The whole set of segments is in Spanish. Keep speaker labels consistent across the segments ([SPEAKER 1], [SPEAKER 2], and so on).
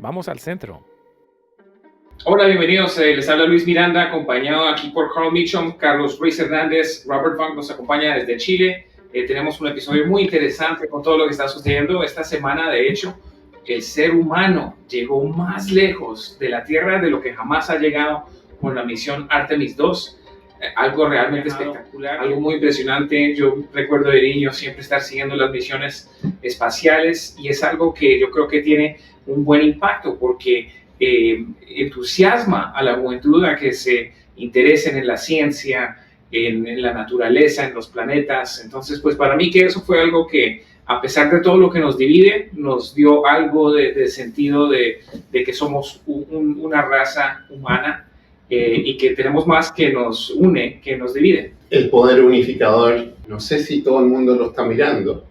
[SPEAKER 1] Vamos al centro.
[SPEAKER 2] Hola, bienvenidos. Les habla Luis Miranda, acompañado aquí por Carl Mitchum, Carlos Ruiz Hernández, Robert Funk nos acompaña desde Chile. Tenemos un episodio muy interesante con todo lo que está sucediendo esta semana. De hecho, el ser humano llegó más lejos de la Tierra de lo que jamás ha llegado con la misión Artemis 2. Algo realmente espectacular, algo muy impresionante. Yo recuerdo de niño siempre estar siguiendo las misiones espaciales y es algo que yo creo que tiene un buen impacto porque entusiasma a la juventud a que se interesen en la ciencia, en la naturaleza, en los planetas. Entonces, pues para mí que eso fue algo que, a pesar de todo lo que nos divide, nos dio algo de sentido de que somos una raza humana y que tenemos más que nos une, que nos divide.
[SPEAKER 3] El poder unificador, no sé si todo el mundo lo está mirando,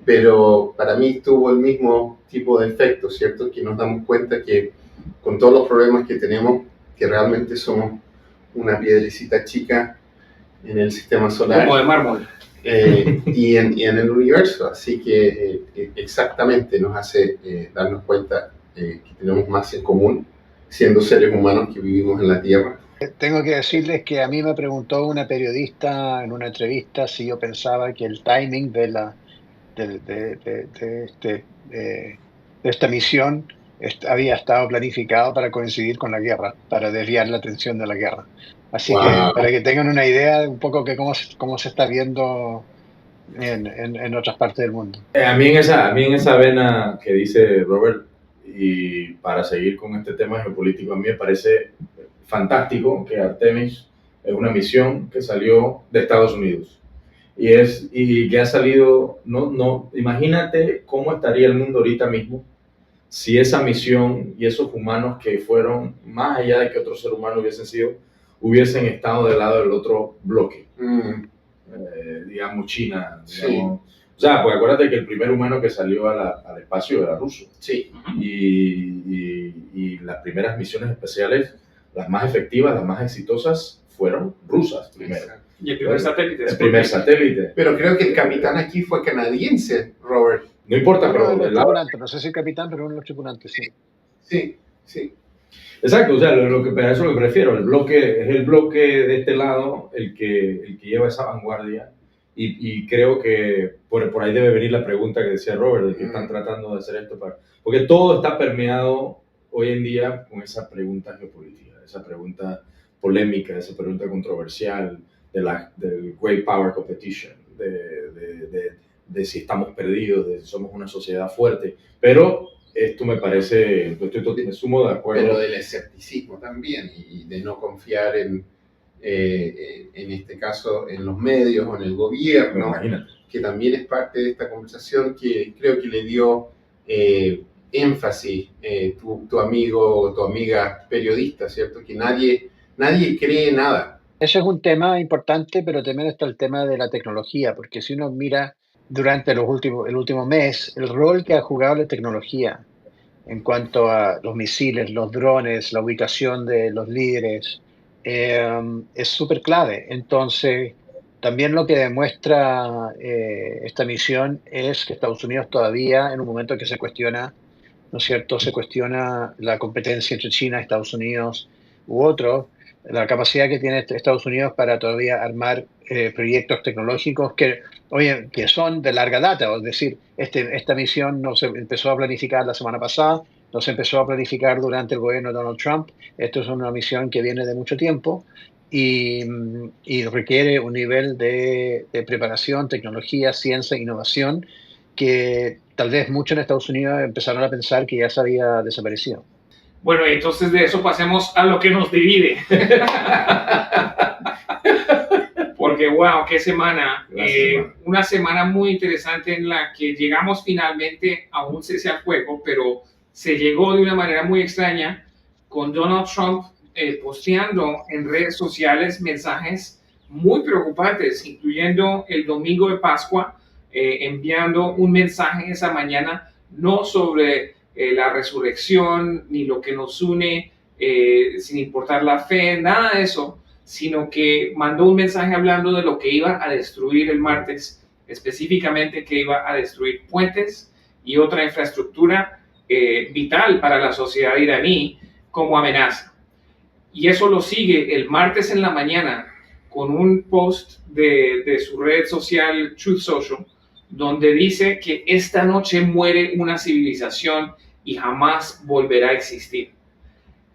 [SPEAKER 3] pero para mí tuvo el mismo tipo de efecto, ¿cierto? Que nos damos cuenta que con todos los problemas que tenemos, que realmente somos una piedrecita chica en el sistema solar.
[SPEAKER 2] Como de mármol.
[SPEAKER 3] Y en el universo, así que exactamente nos hace darnos cuenta que tenemos más en común, siendo seres humanos que vivimos en la Tierra.
[SPEAKER 4] Tengo que decirles que a mí me preguntó una periodista en una entrevista si yo pensaba que el timing de esta misión había estado planificado para coincidir con la guerra, para desviar la atención de la guerra. Así que para que tengan una idea de un poco que cómo se está viendo en otras partes del mundo.
[SPEAKER 5] A mí en esa vena que dice Robert, y para seguir con este tema geopolítico, a mí me parece fantástico que Artemis es una misión que salió de Estados Unidos y que ha salido, imagínate cómo estaría el mundo ahorita mismo si esa misión y esos humanos que fueron más allá de que otros seres humanos hubiesen estado del lado del otro bloque, digamos China, digamos. Sí. O sea, pues acuérdate que el primer humano que salió al espacio era ruso.
[SPEAKER 3] Sí.
[SPEAKER 5] Y las primeras misiones especiales, las más efectivas, las más exitosas, fueron rusas primero.
[SPEAKER 3] Exacto.
[SPEAKER 2] Y el primer satélite.
[SPEAKER 5] El primer satélite.
[SPEAKER 3] Pero creo que el capitán aquí fue canadiense, Robert.
[SPEAKER 5] No importa, pero...
[SPEAKER 4] No sé si el capitán, pero uno de los tripulantes, sí.
[SPEAKER 3] Sí.
[SPEAKER 5] Exacto, o sea, eso es lo que prefiero. El bloque es el bloque de este lado el que lleva esa vanguardia. Y creo que por ahí debe venir la pregunta que decía Robert, de que están tratando de hacer esto porque todo está permeado hoy en día con esa pregunta geopolítica, esa pregunta polémica, esa pregunta controversial del Great Power Competition, de si estamos perdidos, de si somos una sociedad fuerte. Pero esto me parece, me sumo de acuerdo.
[SPEAKER 3] Pero del escepticismo también, y de no confiar en este caso en los medios o en el gobierno, que también es parte de esta conversación que creo que le dio énfasis tu amigo o tu amiga periodista, ¿cierto? Que nadie cree nada.
[SPEAKER 4] Ese es un tema importante, pero también está el tema de la tecnología, porque si uno mira durante el último mes, el rol que ha jugado la tecnología en cuanto a los misiles, los drones, la ubicación de los líderes, es súper clave. Entonces, también lo que demuestra esta misión es que Estados Unidos todavía, en un momento que se cuestiona, ¿no es cierto?, se cuestiona la competencia entre China, Estados Unidos u otros, la capacidad que tiene Estados Unidos para todavía armar proyectos tecnológicos que son de larga data. Es decir, esta misión no se empezó a planificar la semana pasada, no se empezó a planificar durante el gobierno de Donald Trump. Esto es una misión que viene de mucho tiempo y requiere un nivel de preparación, tecnología, ciencia e innovación que tal vez muchos en Estados Unidos empezaron a pensar que ya se había desaparecido.
[SPEAKER 2] Bueno, entonces de eso pasemos a lo que nos divide. Porque, wow, qué semana. Una semana muy interesante en la que llegamos finalmente a un cese al fuego, pero se llegó de una manera muy extraña con Donald Trump posteando en redes sociales mensajes muy preocupantes, incluyendo el domingo de Pascua, enviando un mensaje esa mañana, no sobre la resurrección, ni lo que nos une, sin importar la fe, nada de eso, sino que mandó un mensaje hablando de lo que iba a destruir el martes, específicamente que iba a destruir puentes y otra infraestructura vital para la sociedad iraní como amenaza. Y eso lo sigue el martes en la mañana con un post de su red social Truth Social, donde dice que esta noche muere una civilización y jamás volverá a existir.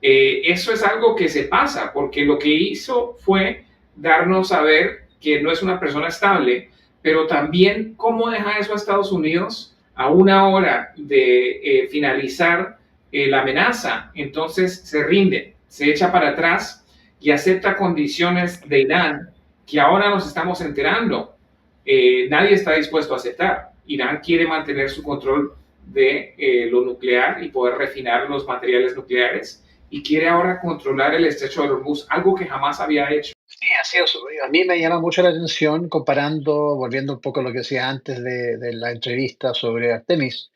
[SPEAKER 2] Eso es algo que se pasa, porque lo que hizo fue darnos a ver que no es una persona estable, pero también cómo deja eso a Estados Unidos a una hora de finalizar la amenaza. Entonces se rinde, se echa para atrás y acepta condiciones de Irán que ahora nos estamos enterando. Nadie está dispuesto a aceptar. Irán quiere mantener su control de lo nuclear y poder refinar los materiales nucleares, y quiere ahora controlar el estrecho de Hormuz, algo que jamás había hecho.
[SPEAKER 4] Sí, así es. A mí me llama mucho la atención comparando, volviendo un poco a lo que decía antes de la entrevista sobre Artemis.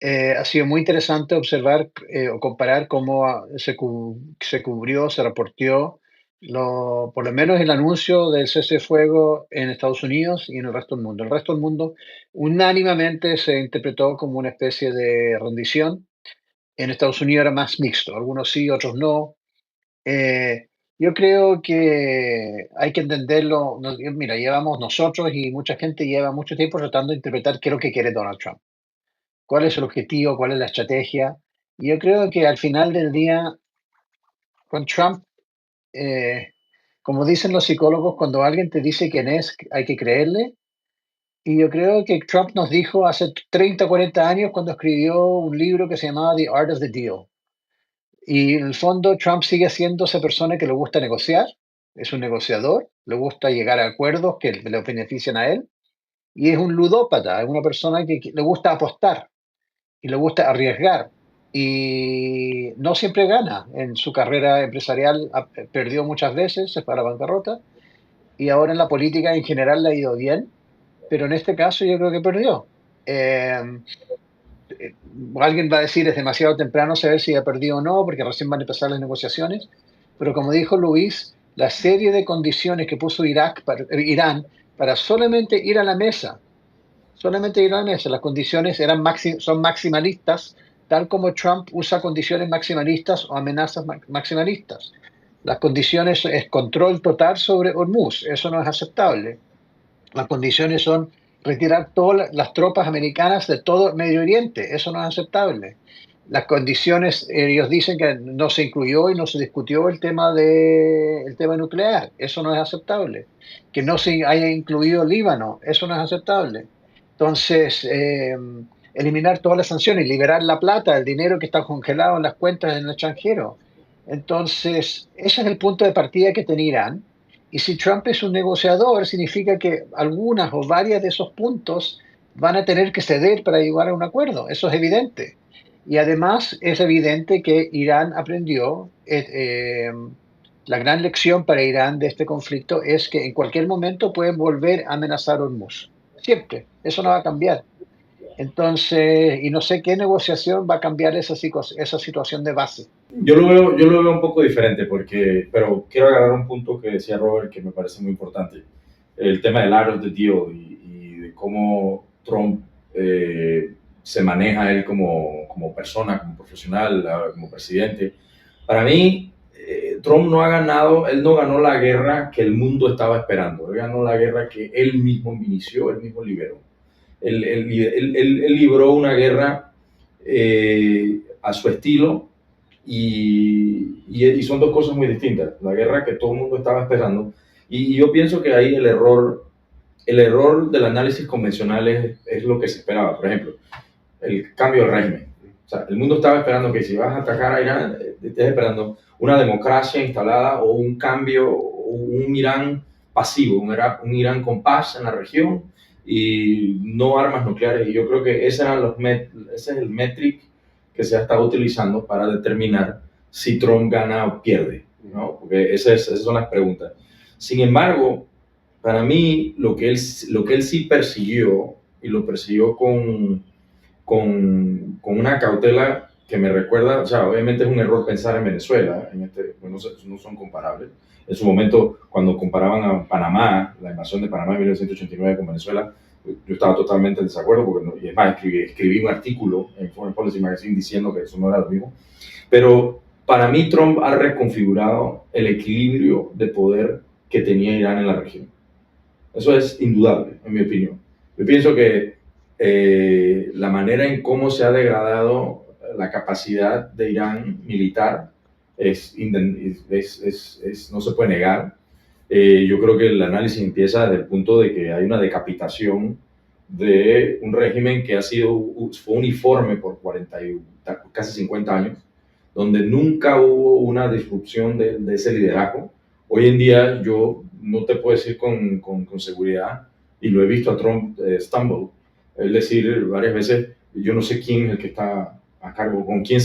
[SPEAKER 4] Ha sido muy interesante observar o comparar cómo se cubrió, se reportó, por lo menos el anuncio del cese de fuego en Estados Unidos y en el resto del mundo. El resto del mundo unánimemente se interpretó como una especie de rendición. En Estados Unidos era más mixto, algunos sí, otros no. Yo creo que hay que entenderlo. Mira, llevamos nosotros y mucha gente lleva mucho tiempo tratando de interpretar qué es lo que quiere Donald Trump, cuál es el objetivo, cuál es la estrategia. Y yo creo que al final del día, con Trump, eh, como dicen los psicólogos, cuando alguien te dice quién es, hay que creerle. Y yo creo que Trump nos dijo hace 30, 40 años cuando escribió un libro que se llamaba The Art of the Deal. Y en el fondo Trump sigue siendo esa persona que le gusta negociar, es un negociador, le gusta llegar a acuerdos que le benefician a él, y es un ludópata, es una persona que le gusta apostar y le gusta arriesgar. Y no siempre gana. En su carrera empresarial perdió muchas veces, se fue a la bancarrota, y ahora en la política en general le ha ido bien, pero en este caso yo creo que perdió. Alguien va a decir es demasiado temprano saber si ha perdido o no, porque recién van a empezar las negociaciones, pero como dijo Luis, la serie de condiciones que puso Irán para solamente ir a la mesa, las condiciones son maximalistas, tal como Trump usa condiciones maximalistas o amenazas maximalistas. Las condiciones es control total sobre Hormuz, eso no es aceptable. Las condiciones son retirar todas las tropas americanas de todo Medio Oriente, eso no es aceptable. Las condiciones, ellos dicen que no se incluyó y no se discutió el tema nuclear, eso no es aceptable. Que no se haya incluido Líbano, eso no es aceptable. Entonces, eliminar todas las sanciones, liberar la plata, el dinero que está congelado en las cuentas en el extranjero. Entonces, ese es el punto de partida que tiene Irán. Y si Trump es un negociador, significa que algunas o varias de esos puntos van a tener que ceder para llegar a un acuerdo. Eso es evidente. Y además es evidente que Irán aprendió, la gran lección para Irán de este conflicto es que en cualquier momento pueden volver a amenazar Hormuz. Siempre. Eso no va a cambiar. Entonces, y no sé qué negociación va a cambiar esa situación de base.
[SPEAKER 5] Yo lo veo un poco diferente, pero quiero agarrar un punto que decía Robert que me parece muy importante. El tema del art of the deal y de cómo Trump se maneja él como persona, como profesional, como presidente. Para mí, Trump él no ganó la guerra que el mundo estaba esperando. Él ganó la guerra que él mismo inició, él mismo liberó. Él libró una guerra a su estilo y son dos cosas muy distintas. La guerra que todo el mundo estaba esperando y yo pienso que ahí el error del análisis convencional es lo que se esperaba. Por ejemplo, el cambio de régimen. O sea, el mundo estaba esperando que si vas a atacar a Irán, estés esperando una democracia instalada o un cambio, o un Irán pasivo, un Irán con paz en la región y no armas nucleares. Y yo creo que ese es el métric que se ha estado utilizando para determinar si Trump gana o pierde, ¿no? Porque esas son las preguntas. Sin embargo, para mí, lo que él sí persiguió, y lo persiguió con una cautela que me recuerda, o sea, obviamente es un error pensar en Venezuela, no son comparables. En su momento, cuando comparaban a Panamá, la invasión de Panamá en 1989 con Venezuela, yo estaba totalmente en desacuerdo, porque y es más, escribí un artículo en Foreign Policy Magazine diciendo que eso no era lo mismo. Pero para mí Trump ha reconfigurado el equilibrio de poder que tenía Irán en la región. Eso es indudable, en mi opinión. Yo pienso que la manera en cómo se ha degradado la capacidad de Irán militar no se puede negar. Yo creo que el análisis empieza desde el punto de que hay una decapitación de un régimen que fue uniforme por casi 50 años, donde nunca hubo una disrupción de ese liderazgo. Hoy en día yo no te puedo decir con seguridad, y lo he visto a Trump stumble, es decir, varias veces, yo no sé quién es el que está a cargo, con quién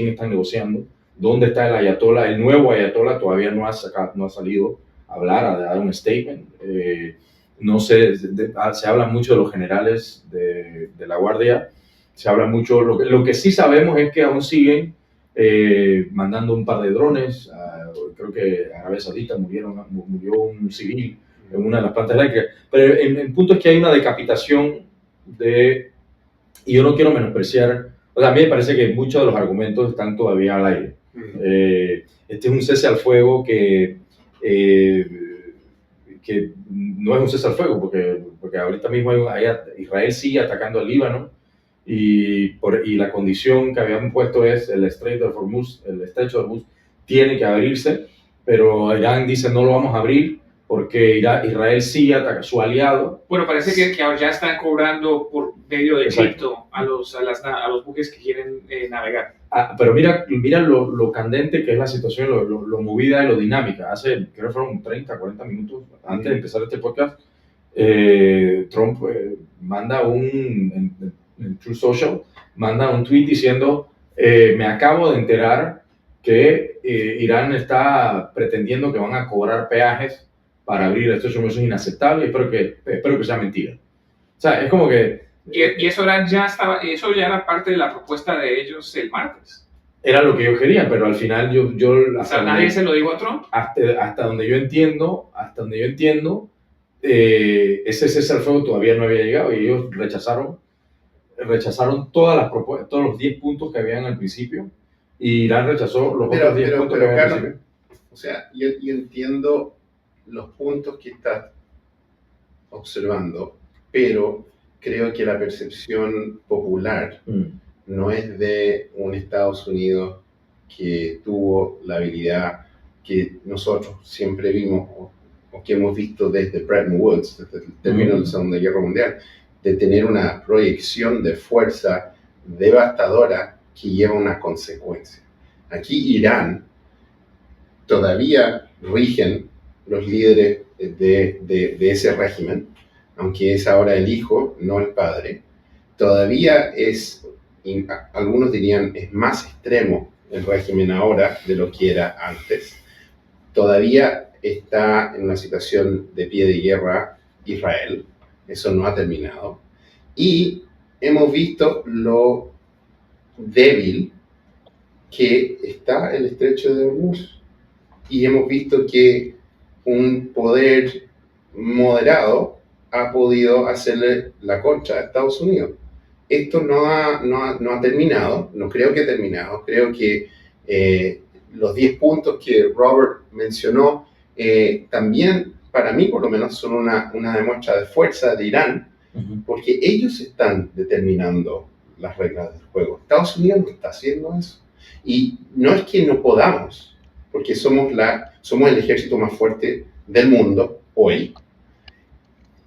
[SPEAKER 5] están negociando, dónde está el ayatollah. El nuevo ayatollah todavía no ha salido a hablar, a dar un statement. No sé, se habla mucho de los generales de la Guardia, se habla mucho, lo que sí sabemos es que aún siguen mandando un par de drones. Creo que en Arabia Saudita murió un civil en una de las plantas eléctricas, pero el punto es que hay una decapitación y yo no quiero menospreciar, o sea, a mí me parece que muchos de los argumentos están todavía al aire. Este es un cese al fuego que no es un cese al fuego, porque ahorita mismo Israel sigue atacando al Líbano, y la condición que habían puesto es el estrecho de Hormuz tiene que abrirse, pero Irán dice no lo vamos a abrir porque Israel sí ataca a su aliado.
[SPEAKER 2] Bueno, parece que ya están cobrando por medio de cripto a los buques que quieren navegar.
[SPEAKER 5] Pero mira lo candente que es la situación, lo movida y lo dinámica. Creo que fueron 30, 40 minutos antes de empezar este podcast, Trump manda en Truth Social, manda un tweet diciendo, me acabo de enterar que Irán está pretendiendo que van a cobrar peajes para abrir esto. Eso es inaceptable y espero que sea mentira. O sea, es como que...
[SPEAKER 2] Y eso ya era parte de la propuesta de ellos el martes.
[SPEAKER 5] Era lo que yo quería, pero al final
[SPEAKER 2] nadie se lo dijo a Trump.
[SPEAKER 5] Hasta donde yo entiendo, ese cese al fuego todavía no había llegado, y ellos rechazaron todas las propuestas, todos los 10 puntos que habían al principio, y Irán rechazó los otros 10 puntos que habían al principio.
[SPEAKER 3] O sea, yo entiendo los puntos que estás observando, pero creo que la percepción popular no es de un Estados Unidos que tuvo la habilidad que nosotros siempre vimos o que hemos visto desde Bretton Woods, desde el término de la Segunda Guerra Mundial, de tener una proyección de fuerza devastadora que lleva una consecuencia. Aquí Irán todavía rigen los líderes de ese régimen, aunque es ahora el hijo, no el padre. Todavía algunos dirían, es más extremo el régimen ahora de lo que era antes. Todavía está en una situación de pie de guerra Israel. Eso no ha terminado. Y hemos visto lo débil que está el estrecho de Hormuz. Y hemos visto que un poder moderado ha podido hacerle la contra a Estados Unidos. Esto no ha terminado, no creo que ha terminado. Creo que los 10 puntos que Robert mencionó también, para mí por lo menos, son una demuestra de fuerza de Irán, porque ellos están determinando las reglas del juego. Estados Unidos no está haciendo eso. Y no es que no podamos, porque somos el ejército más fuerte del mundo hoy,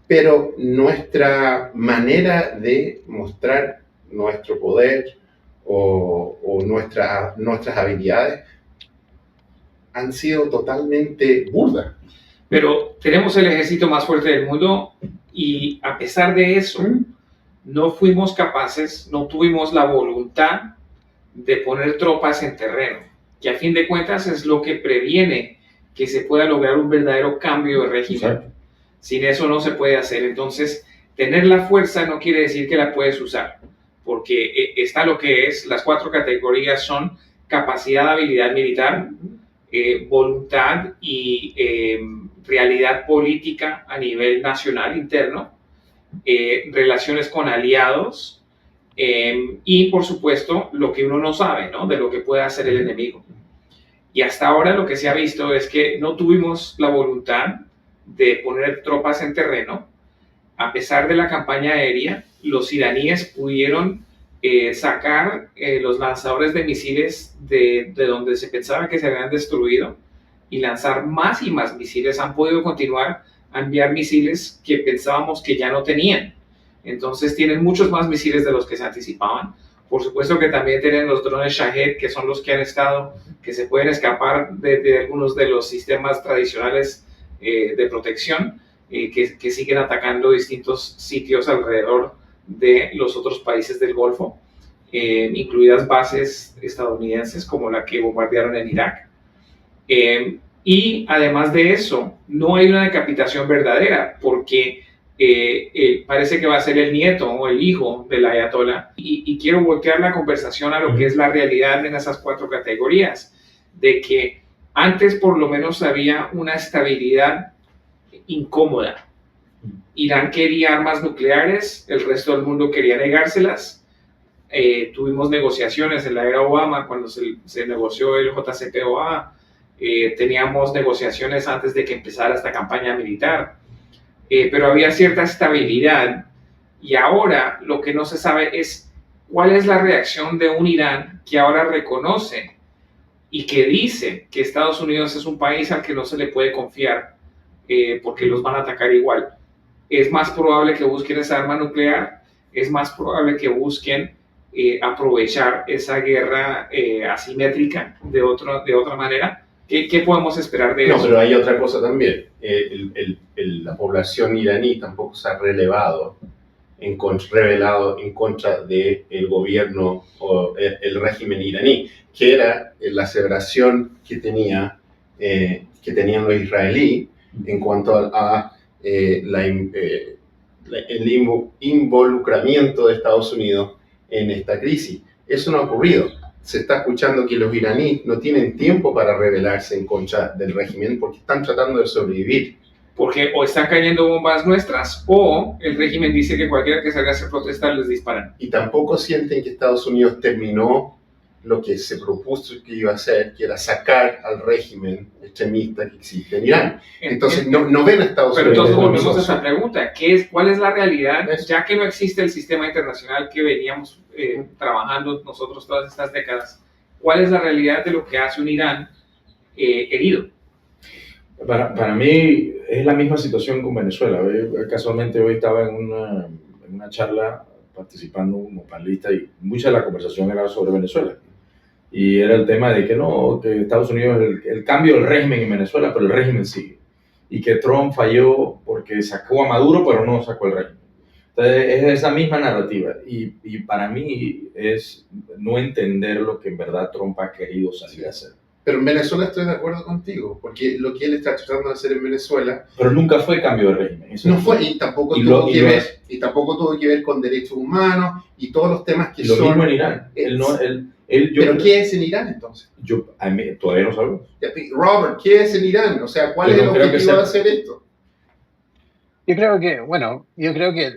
[SPEAKER 3] pero nuestra manera de mostrar nuestro poder o nuestras habilidades han sido totalmente burdas.
[SPEAKER 2] Pero tenemos el ejército más fuerte del mundo y a pesar de eso, no fuimos capaces, no tuvimos la voluntad de poner tropas en terreno, que a fin de cuentas es lo que previene que se pueda lograr un verdadero cambio de régimen. Exacto. Sin eso no se puede hacer. Entonces, tener la fuerza no quiere decir que la puedes usar, porque está lo que es, las 4 categorías son capacidad, habilidad militar, voluntad y realidad política a nivel nacional interno, relaciones con aliados y, por supuesto, lo que uno no sabe, ¿no? De lo que puede hacer el enemigo. Y hasta ahora lo que se ha visto es que no tuvimos la voluntad de poner tropas en terreno. A pesar de la campaña aérea, los iraníes pudieron sacar los lanzadores de misiles de donde se pensaba que se habían destruido y lanzar más y más misiles. Han podido continuar a enviar misiles que pensábamos que ya no tenían. Entonces tienen muchos más misiles de los que se anticipaban. Por supuesto que también tienen los drones Shahed, que son los que han estado, que se pueden escapar de algunos de los sistemas tradicionales de protección, que siguen atacando distintos sitios alrededor de los otros países del Golfo, incluidas bases estadounidenses como la que bombardearon en Irak. Y además de eso, no hay una decapitación verdadera, porque parece que va a ser el nieto o el hijo del ayatolá. Y quiero voltear la conversación a lo que es la realidad en esas 4 categorías, de que antes por lo menos había una estabilidad incómoda. Irán quería armas nucleares, el resto del mundo quería negárselas. Tuvimos negociaciones en la era Obama cuando se negoció el JCPOA. Teníamos negociaciones antes de que empezara esta campaña militar, pero había cierta estabilidad, y ahora lo que no se sabe es cuál es la reacción de un Irán que ahora reconoce y que dice que Estados Unidos es un país al que no se le puede confiar, porque los van a atacar igual. Es más probable que busquen esa arma nuclear, es más probable que busquen aprovechar esa guerra asimétrica de otra manera. ¿Qué podemos esperar de eso?
[SPEAKER 3] No, pero hay otra cosa también. La población iraní tampoco se ha revelado en contra del gobierno o el régimen iraní, que era la aseveración que tenían los israelíes en cuanto a el involucramiento de Estados Unidos en esta crisis. Eso no ha ocurrido. Se está escuchando que los iraníes no tienen tiempo para rebelarse en contra del régimen porque están tratando de sobrevivir.
[SPEAKER 2] Porque o están cayendo bombas nuestras o el régimen dice que cualquiera que salga a hacer protestar les disparan.
[SPEAKER 3] Y tampoco sienten que Estados Unidos terminó lo que se propuso que iba a hacer, que era sacar al régimen extremista que existe en Irán. Entonces no ven a Estados Unidos.
[SPEAKER 2] Pero entonces volvemos a esa pregunta, ¿cuál es la realidad? Ya que no existe el sistema internacional que veníamos trabajando nosotros todas estas décadas, ¿cuál es la realidad de lo que hace un Irán herido?
[SPEAKER 5] Para mí es la misma situación con Venezuela. Casualmente hoy estaba en una charla participando como panelista y mucha de la conversación era sobre Venezuela. Y era el tema de que no, que Estados Unidos, el cambio del régimen en Venezuela, pero el régimen sigue. Y que Trump falló porque sacó a Maduro, pero no sacó el régimen. Entonces es esa misma narrativa. Y para mí es no entender lo que en verdad Trump ha querido salir a hacer.
[SPEAKER 3] Pero en Venezuela estoy de acuerdo contigo, porque lo que él está tratando de hacer en Venezuela...
[SPEAKER 5] Pero nunca fue cambio de régimen. Eso
[SPEAKER 3] no fue, y tampoco tuvo que ver con derechos humanos y todos los temas que
[SPEAKER 5] son... Lo mismo en Irán.
[SPEAKER 3] ¿Pero qué es en Irán entonces?
[SPEAKER 5] Todavía no sabemos.
[SPEAKER 3] Robert, ¿qué es en Irán? O sea, ¿cuál es el objetivo de hacer esto?
[SPEAKER 4] Yo creo que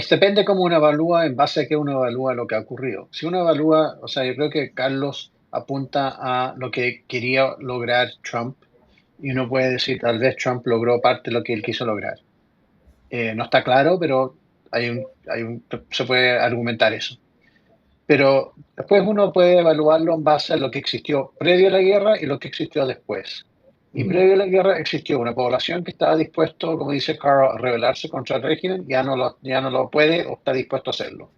[SPEAKER 4] depende cómo uno evalúa, en base a qué uno evalúa lo que ha ocurrido. Si uno evalúa, yo creo que Carlos apunta a lo que quería lograr Trump, y uno puede decir, tal vez Trump logró parte de lo que él quiso lograr. No está claro, pero se puede argumentar eso. Pero después uno puede evaluarlo en base a lo que existió previo a la guerra y lo que existió después. Y previo a la guerra existió una población que estaba dispuesto, como dice Carl, a rebelarse contra el régimen, ya no lo puede o está dispuesto a hacerlo.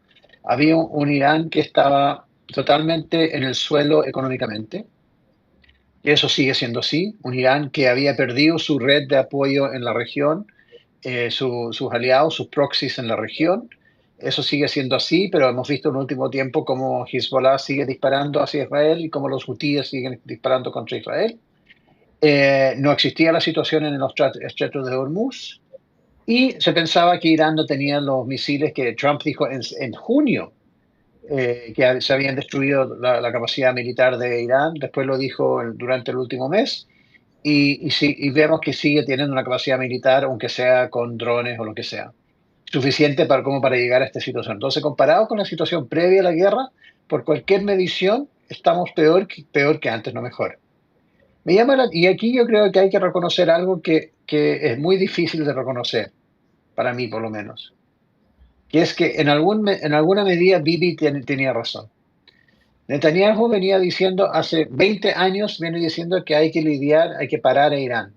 [SPEAKER 4] Había un Irán que estaba totalmente en el suelo económicamente, y eso sigue siendo así. Un Irán que había perdido su red de apoyo en la región, sus aliados, sus proxies en la región. Eso sigue siendo así, pero hemos visto en el último tiempo cómo Hezbollah sigue disparando hacia Israel y cómo los hutíes siguen disparando contra Israel. No existía la situación en los estretos de Hormuz, y se pensaba que Irán no tenía los misiles que Trump dijo en junio, que se habían destruido la capacidad militar de Irán. Después lo dijo durante el último mes, y vemos que sigue teniendo una capacidad militar, aunque sea con drones o lo que sea, suficiente como para llegar a esta situación. Entonces, comparado con la situación previa a la guerra, por cualquier medición, estamos peor que antes, no mejor. Y aquí yo creo que hay que reconocer algo que es muy difícil de reconocer, para mí por lo menos, que es que en alguna medida Bibi tenía razón. Netanyahu venía diciendo, hace 20 años, viene diciendo que hay que parar a Irán.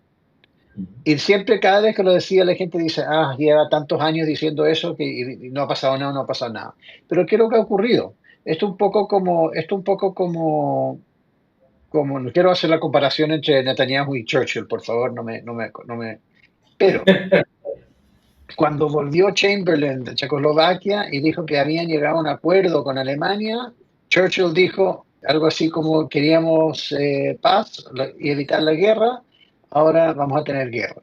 [SPEAKER 4] Y siempre, cada vez que lo decía, la gente dice, lleva tantos años diciendo eso y no ha pasado nada, no ha pasado nada. Pero ¿qué es lo que ha ocurrido? Esto un poco como, no quiero hacer la comparación entre Netanyahu y Churchill, por favor, pero cuando volvió Chamberlain de Checoslovaquia y dijo que habían llegado a un acuerdo con Alemania, Churchill dijo algo así como queríamos paz y evitar la guerra, ahora vamos a tener guerra.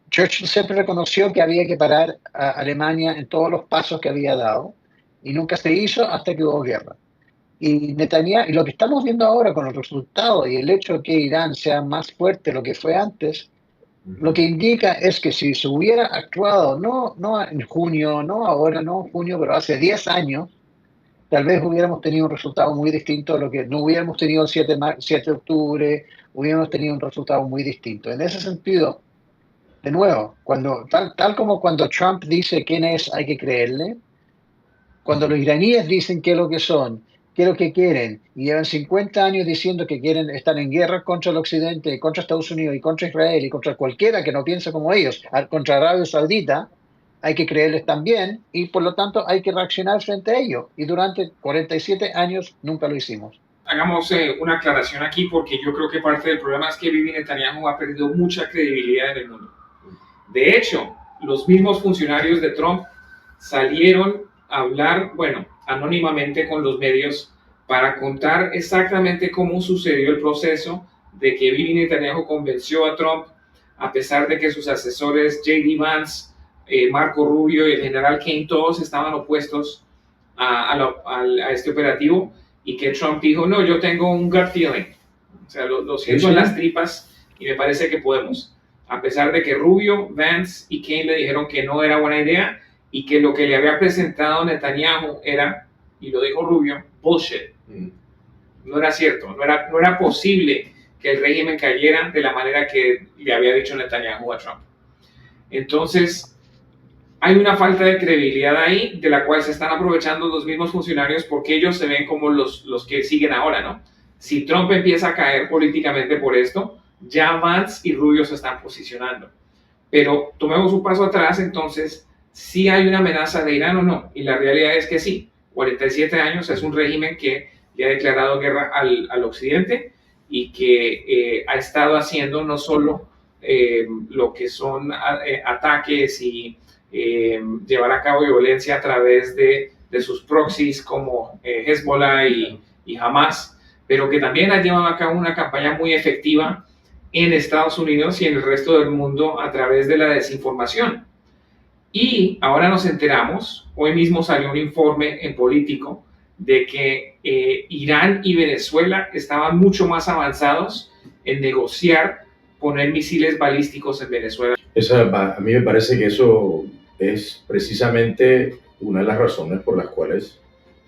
[SPEAKER 4] Churchill siempre reconoció que había que parar a Alemania en todos los pasos que había dado y nunca se hizo hasta que hubo guerra. Y Netanyahu, y lo que estamos viendo ahora con el resultado y el hecho de que Irán sea más fuerte de lo que fue antes, lo que indica es que si se hubiera actuado, no en junio, no ahora, no en junio, pero hace 10 años, tal vez hubiéramos tenido un resultado muy distinto a lo que no hubiéramos tenido el 7 de octubre, hubiéramos tenido un resultado muy distinto. En ese sentido, de nuevo, tal como cuando Trump dice quién es, hay que creerle, cuando los iraníes dicen qué es lo que son, qué es lo que quieren, y llevan 50 años diciendo que quieren estar en guerra contra el Occidente, contra Estados Unidos, y contra Israel, y contra cualquiera que no piense como ellos, contra Arabia Saudita, hay que creerles también, y por lo tanto hay que reaccionar frente a ello. Y durante 47 años nunca lo hicimos.
[SPEAKER 2] Hagamos una aclaración aquí, porque yo creo que parte del problema es que Bibi Netanyahu ha perdido mucha credibilidad en el mundo. De hecho, los mismos funcionarios de Trump salieron a hablar, anónimamente con los medios para contar exactamente cómo sucedió el proceso de que Bibi Netanyahu convenció a Trump, a pesar de que sus asesores J.D. Vance, Marco Rubio y el general Kane todos estaban opuestos a este operativo, y que Trump dijo, no, yo tengo un gut feeling, o sea, lo siento en las tripas y me parece que podemos. A pesar de que Rubio, Vance y Kane le dijeron que no era buena idea y que lo que le había presentado Netanyahu era, y lo dijo Rubio, bullshit. No era cierto, no era posible que el régimen cayera de la manera que le había dicho Netanyahu a Trump. Entonces, hay una falta de credibilidad ahí, de la cual se están aprovechando los mismos funcionarios, porque ellos se ven como los que siguen ahora, ¿no? Si Trump empieza a caer políticamente por esto, ya Vance y Rubio se están posicionando. Pero tomemos un paso atrás, entonces, ¿sí hay una amenaza de Irán o no? Y la realidad es que sí. 47 años es un régimen que le ha declarado guerra al Occidente y que ha estado haciendo no solo lo que son ataques y llevar a cabo violencia a través de sus proxies como Hezbollah y Hamas, pero que también ha llevado a cabo una campaña muy efectiva en Estados Unidos y en el resto del mundo a través de la desinformación. Y ahora nos enteramos, hoy mismo salió un informe en Político, de que Irán y Venezuela estaban mucho más avanzados en negociar poner misiles balísticos en Venezuela.
[SPEAKER 5] A mí me parece que eso es precisamente una de las razones por las cuales,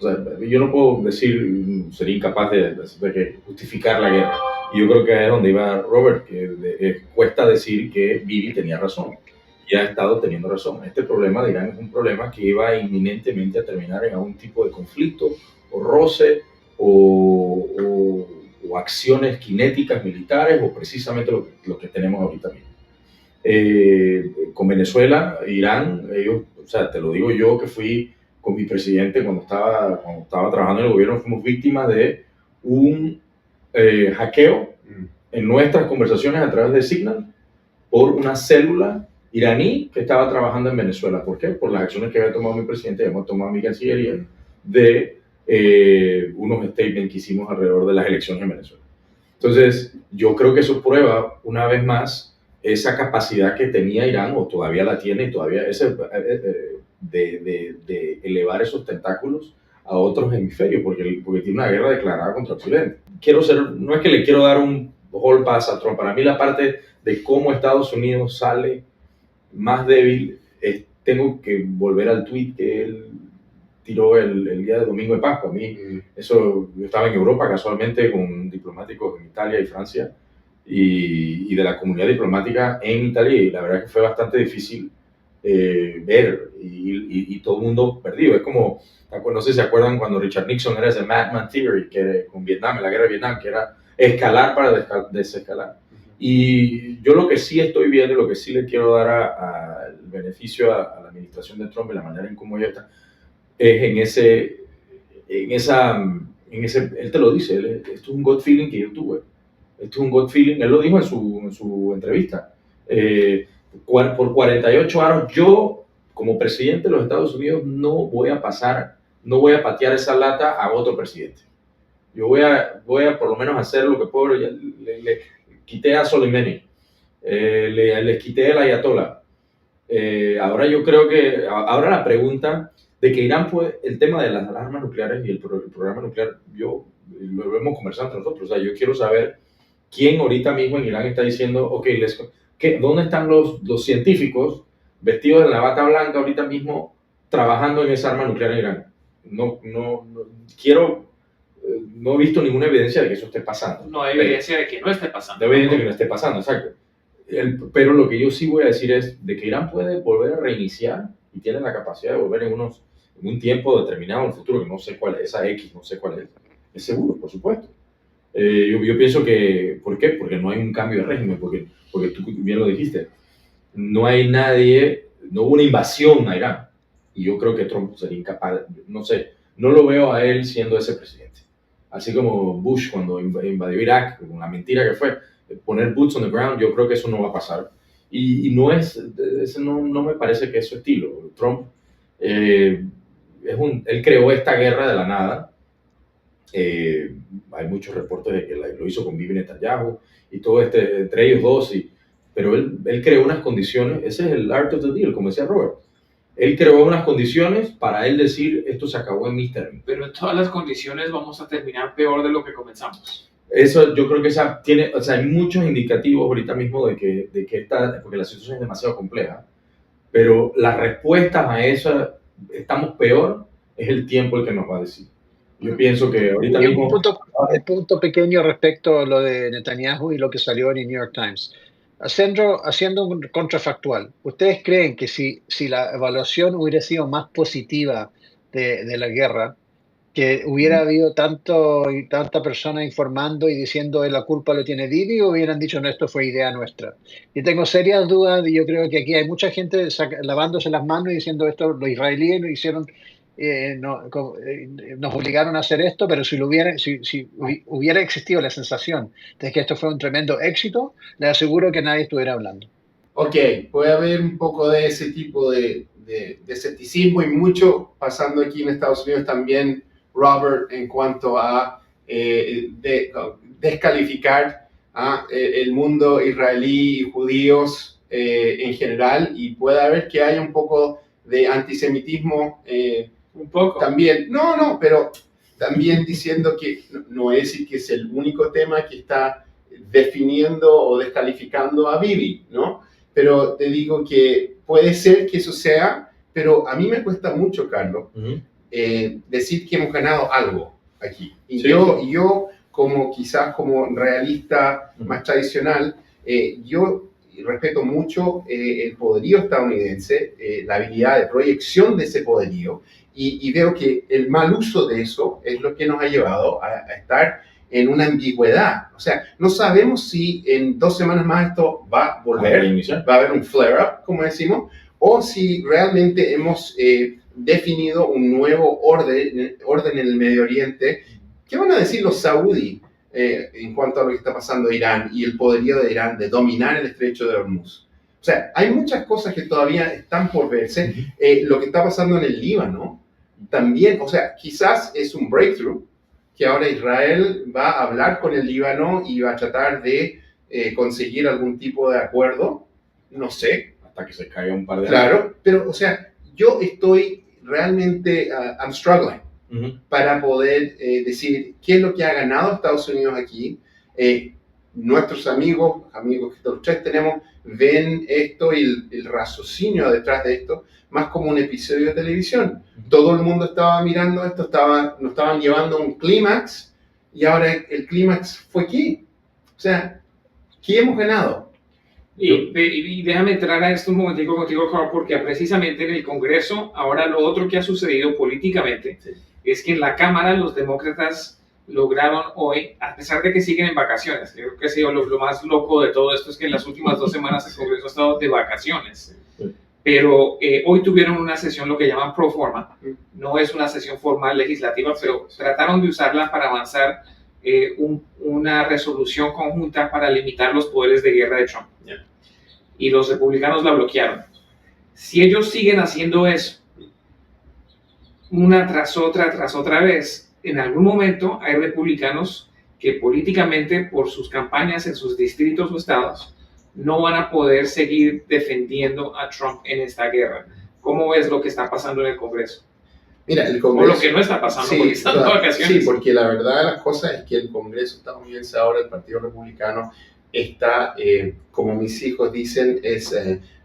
[SPEAKER 5] yo no puedo decir, sería incapaz de justificar la guerra. Y yo creo que es donde iba Robert, que cuesta decir que Bibi tenía razón. Y ha estado teniendo razón. Este problema de Irán es un problema que iba inminentemente a terminar en algún tipo de conflicto o roce o acciones cinéticas militares o precisamente lo que tenemos ahorita mismo. Con Venezuela, Irán, ellos, te lo digo yo que fui con mi presidente cuando estaba trabajando en el gobierno, fuimos víctimas de un hackeo en nuestras conversaciones a través de Signal por una célula iraní que estaba trabajando en Venezuela. ¿Por qué? Por las acciones que había tomado mi presidente, habíamos tomado mi cancillería de unos statements que hicimos alrededor de las elecciones en Venezuela. Entonces, yo creo que eso prueba una vez más esa capacidad que tenía Irán, o todavía la tiene, y todavía de elevar esos tentáculos a otros hemisferios, porque tiene una guerra declarada contra Occidente. No es que le quiero dar Hall pasa a Trump. Para mí la parte de cómo Estados Unidos sale más débil, tengo que volver al tweet que él tiró el día de domingo de Pascua. A mí, eso, yo estaba en Europa casualmente con diplomáticos en Italia y Francia y de la comunidad diplomática en Italia, y la verdad que fue bastante difícil ver y todo el mundo perdido. Es como, no sé si se acuerdan cuando Richard Nixon era ese Madman Theory, que con Vietnam, en la guerra de Vietnam, que era escalar para desescalar. Y yo lo que sí estoy viendo, lo que sí le quiero dar el beneficio a la administración de Trump y la manera en cómo ella está, es él te lo dice, esto es un gut feeling que yo tuve. Esto es un gut feeling, él lo dijo en su entrevista. Por 48 años, yo, como presidente de los Estados Unidos, no voy a patear esa lata a otro presidente. Yo voy a por lo menos hacer lo que puedo. Le quité a Soleimani, les quité el Ayatollah. Ahora yo creo que, ahora la pregunta de que Irán, pues, el tema de las armas nucleares y el programa nuclear, lo hemos conversado entre nosotros. O sea, yo quiero saber quién ahorita mismo en Irán está diciendo, ok, ¿dónde están los científicos vestidos de la bata blanca ahorita mismo trabajando en esa arma nuclear en Irán? No he visto ninguna evidencia de que eso esté pasando.
[SPEAKER 2] No hay evidencia de que no esté pasando.
[SPEAKER 5] No hay evidencia de que no esté pasando, exacto. Pero lo que yo sí voy a decir es de que Irán puede volver a reiniciar y tiene la capacidad de volver en un tiempo determinado en el futuro, que no sé cuál es, esa X, no sé cuál es. Es seguro, por supuesto. Yo pienso que, ¿por qué? Porque no hay un cambio de régimen, porque tú bien lo dijiste, no hay nadie, no hubo una invasión a Irán, y yo creo que Trump sería incapaz, no sé, no lo veo a él siendo ese presidente, así como Bush cuando invadió Irak, con la mentira que fue, poner boots on the ground, yo creo que eso no va a pasar, y no me parece que es su estilo. Trump, él creó esta guerra de la nada. Hay muchos reportes de que lo hizo con Bibi Netanyahu y todo entre ellos dos, pero él creó unas condiciones, ese es el art of the deal, como decía Robert. Él creó unas condiciones para él decir, esto se acabó en mis términos.
[SPEAKER 2] Pero en todas las condiciones vamos a terminar peor de lo que comenzamos.
[SPEAKER 5] Eso yo creo que hay muchos indicativos ahorita mismo de que porque la situación es demasiado compleja, pero las respuestas a eso, estamos peor, es el tiempo el que nos va a decir. Yo pienso que ahorita mismo...
[SPEAKER 4] Un punto pequeño respecto a lo de Netanyahu y lo que salió en el New York Times. Haciendo un contrafactual, ¿ustedes creen que si la evaluación hubiera sido más positiva de la guerra, que hubiera habido tanta persona informando y diciendo la culpa lo tiene Bibi, o hubieran dicho no, esto fue idea nuestra? Yo tengo serias dudas, y yo creo que aquí hay mucha gente lavándose las manos y diciendo esto, los israelíes lo hicieron, nos obligaron a hacer esto, pero si hubiera existido la sensación de que esto fue un tremendo éxito, les aseguro que nadie estuviera hablando.
[SPEAKER 3] Ok, puede haber un poco de ese tipo de escepticismo y mucho pasando aquí en Estados Unidos también, Robert, en cuanto a descalificar a el mundo israelí y judíos en general, y puede haber que haya un poco de antisemitismo
[SPEAKER 2] un poco
[SPEAKER 3] también, pero también diciendo que no es decir que es el único tema que está definiendo o descalificando a Bibi, ¿no? Pero te digo que puede ser que eso sea, pero a mí me cuesta mucho, Carlos, decir que hemos ganado algo aquí. Y
[SPEAKER 5] sí,
[SPEAKER 3] yo quizás como realista más tradicional, yo respeto mucho el poderío estadounidense, la habilidad de proyección de ese poderío, y veo que el mal uso de eso es lo que nos ha llevado a estar en una ambigüedad. O sea, no sabemos si en 2 semanas más esto va a volver, va a haber un flare-up, como decimos, o si realmente hemos definido un nuevo orden en el Medio Oriente. ¿Qué van a decir los saudíes en cuanto a lo que está pasando en Irán y el poderío de Irán de dominar el estrecho de Hormuz? O sea, hay muchas cosas que todavía están por verse. Lo que está pasando en el Líbano también, o sea, quizás es un breakthrough, que ahora Israel va a hablar con el Líbano y va a tratar de conseguir algún tipo de acuerdo, no sé.
[SPEAKER 5] Hasta que se caiga un par de años.
[SPEAKER 3] Claro, pero, o sea, yo estoy realmente, I'm struggling para poder decir qué es lo que ha ganado Estados Unidos aquí. nuestros amigos que los tres tenemos, ven esto y el raciocinio detrás de esto más como un episodio de televisión. Todo el mundo estaba mirando esto, nos estaban llevando a un clímax y ahora el clímax fue aquí. O sea, ¿qué hemos ganado?
[SPEAKER 2] Y déjame entrar a esto un momentico contigo, Carl, porque precisamente en el Congreso, ahora lo otro que ha sucedido políticamente es que en la Cámara los demócratas lograron hoy, a pesar de que siguen en vacaciones, creo que ha sido lo más loco de todo esto es que en las últimas 2 semanas el Congreso ha estado de vacaciones, pero hoy tuvieron una sesión, lo que llaman pro forma, no es una sesión formal legislativa, pero trataron de usarla para avanzar una resolución conjunta para limitar los poderes de guerra de Trump. Y los republicanos la bloquearon. Si ellos siguen haciendo eso, una tras otra vez, en algún momento hay republicanos que políticamente, por sus campañas en sus distritos o estados, no van a poder seguir defendiendo a Trump en esta guerra. ¿Cómo ves lo que está pasando en el Congreso?
[SPEAKER 3] Mira, el Congreso,
[SPEAKER 2] o lo que no está pasando, porque están de vacaciones.
[SPEAKER 3] Sí, porque la verdad de las cosas es que el Congreso estadounidense ahora, el Partido Republicano, está, como mis hijos dicen, es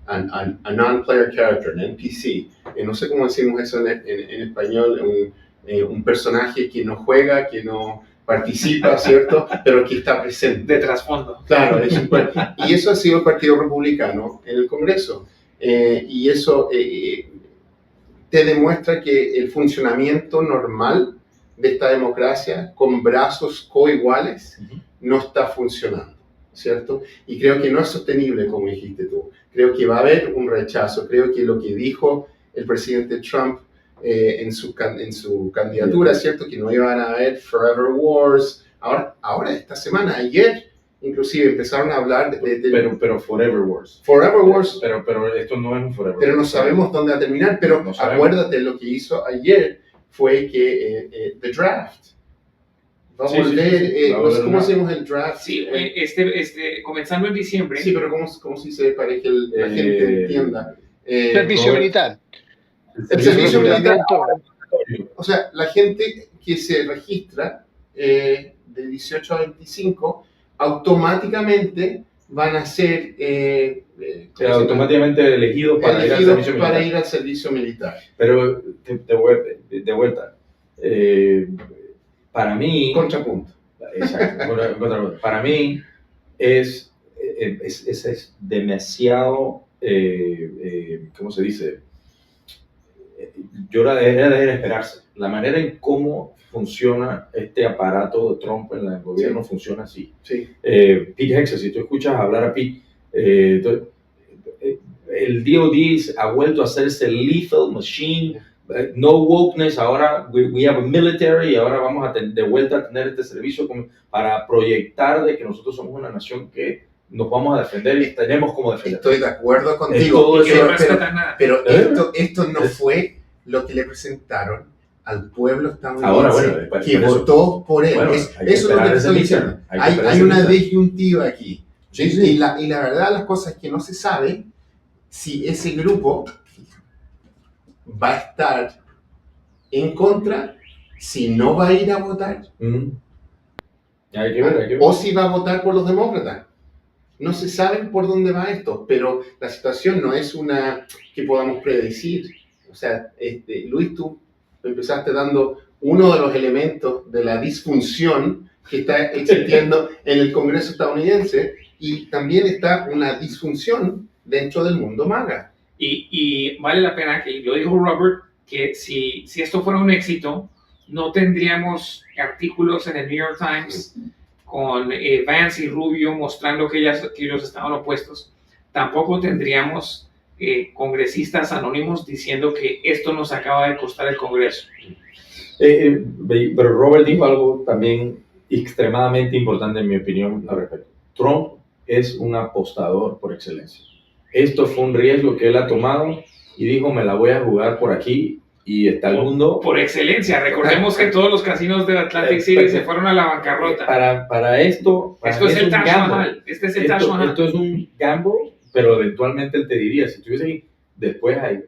[SPEAKER 3] a non-player character, un NPC. No sé cómo decimos eso en español, un personaje que no juega, que no participa, ¿cierto? Pero que está presente.
[SPEAKER 2] De trasfondo.
[SPEAKER 3] Claro, y eso ha sido el Partido Republicano en el Congreso. Y eso te demuestra que el funcionamiento normal de esta democracia, con brazos coiguales, no está funcionando, ¿cierto? Y creo que no es sostenible, como dijiste tú. Creo que va a haber un rechazo. Creo que lo que dijo el presidente Trump en su candidatura, ¿cierto? Que no iban a haber forever wars. Ahora esta semana, ayer, inclusive empezaron a hablar
[SPEAKER 5] pero forever wars.
[SPEAKER 3] Forever wars.
[SPEAKER 5] Pero esto no es un forever.
[SPEAKER 3] Pero no sabemos dónde va a terminar. Pero no acuérdate, lo que hizo ayer fue que the draft va a volver. No sé cómo hacemos el draft.
[SPEAKER 2] Sí, comenzando en diciembre.
[SPEAKER 3] Sí, pero ¿cómo se dice para que la gente entienda?
[SPEAKER 4] Servicio militar.
[SPEAKER 3] El servicio militar. O sea, la gente que se registra de 18 a 25 automáticamente van a ser
[SPEAKER 5] automáticamente elegidos para
[SPEAKER 3] ir al servicio militar.
[SPEAKER 5] Pero de vuelta, para mí...
[SPEAKER 3] Contrapunto.
[SPEAKER 5] Exacto. Para mí es demasiado, ¿cómo se dice? Era de esperarse. La manera en cómo funciona este aparato de Trump en el gobierno funciona así.
[SPEAKER 3] Sí.
[SPEAKER 5] Pete Hegseth, si tú escuchas hablar a Pete, el DOD ha vuelto a hacerse lethal machine, no wokeness, ahora we have a military, y ahora vamos a de vuelta a tener este servicio para proyectar de que nosotros somos una nación que nos vamos a defender y tenemos como defender.
[SPEAKER 3] Estoy de acuerdo contigo, pero esto no fue lo que le presentaron al pueblo estadounidense que votó por él. Bueno, eso es lo que te estoy diciendo. Hay una disyuntiva aquí. Sí. Y la verdad, las cosas es que no se sabe si ese grupo va a estar en contra, si no va a ir a votar,
[SPEAKER 5] hay que ver.
[SPEAKER 3] O si va a votar por los demócratas. No se sabe por dónde va esto, pero la situación no es una que podamos predecir. O sea, Luis, tú empezaste dando uno de los elementos de la disfunción que está existiendo en el Congreso estadounidense, y también está una disfunción dentro del mundo MAGA.
[SPEAKER 2] Y vale la pena, que lo dijo Robert, que si esto fuera un éxito, no tendríamos artículos en el New York Times con Vance y Rubio mostrando que ellos estaban opuestos. Tampoco tendríamos congresistas anónimos diciendo que esto nos acaba de costar el Congreso.
[SPEAKER 5] Pero Robert dijo algo también extremadamente importante en mi opinión al respecto. Trump es un apostador por excelencia. Esto fue un riesgo que él ha tomado y dijo, me la voy a jugar por aquí, y está el mundo...
[SPEAKER 2] Por excelencia. Recordemos que todos los casinos de Atlantic City se fueron a la bancarrota.
[SPEAKER 5] Para esto
[SPEAKER 2] es el Taj Mahal. Este es el Taj Mahal.
[SPEAKER 5] Esto es un gamble, pero eventualmente él te diría, si estuviese aquí, después I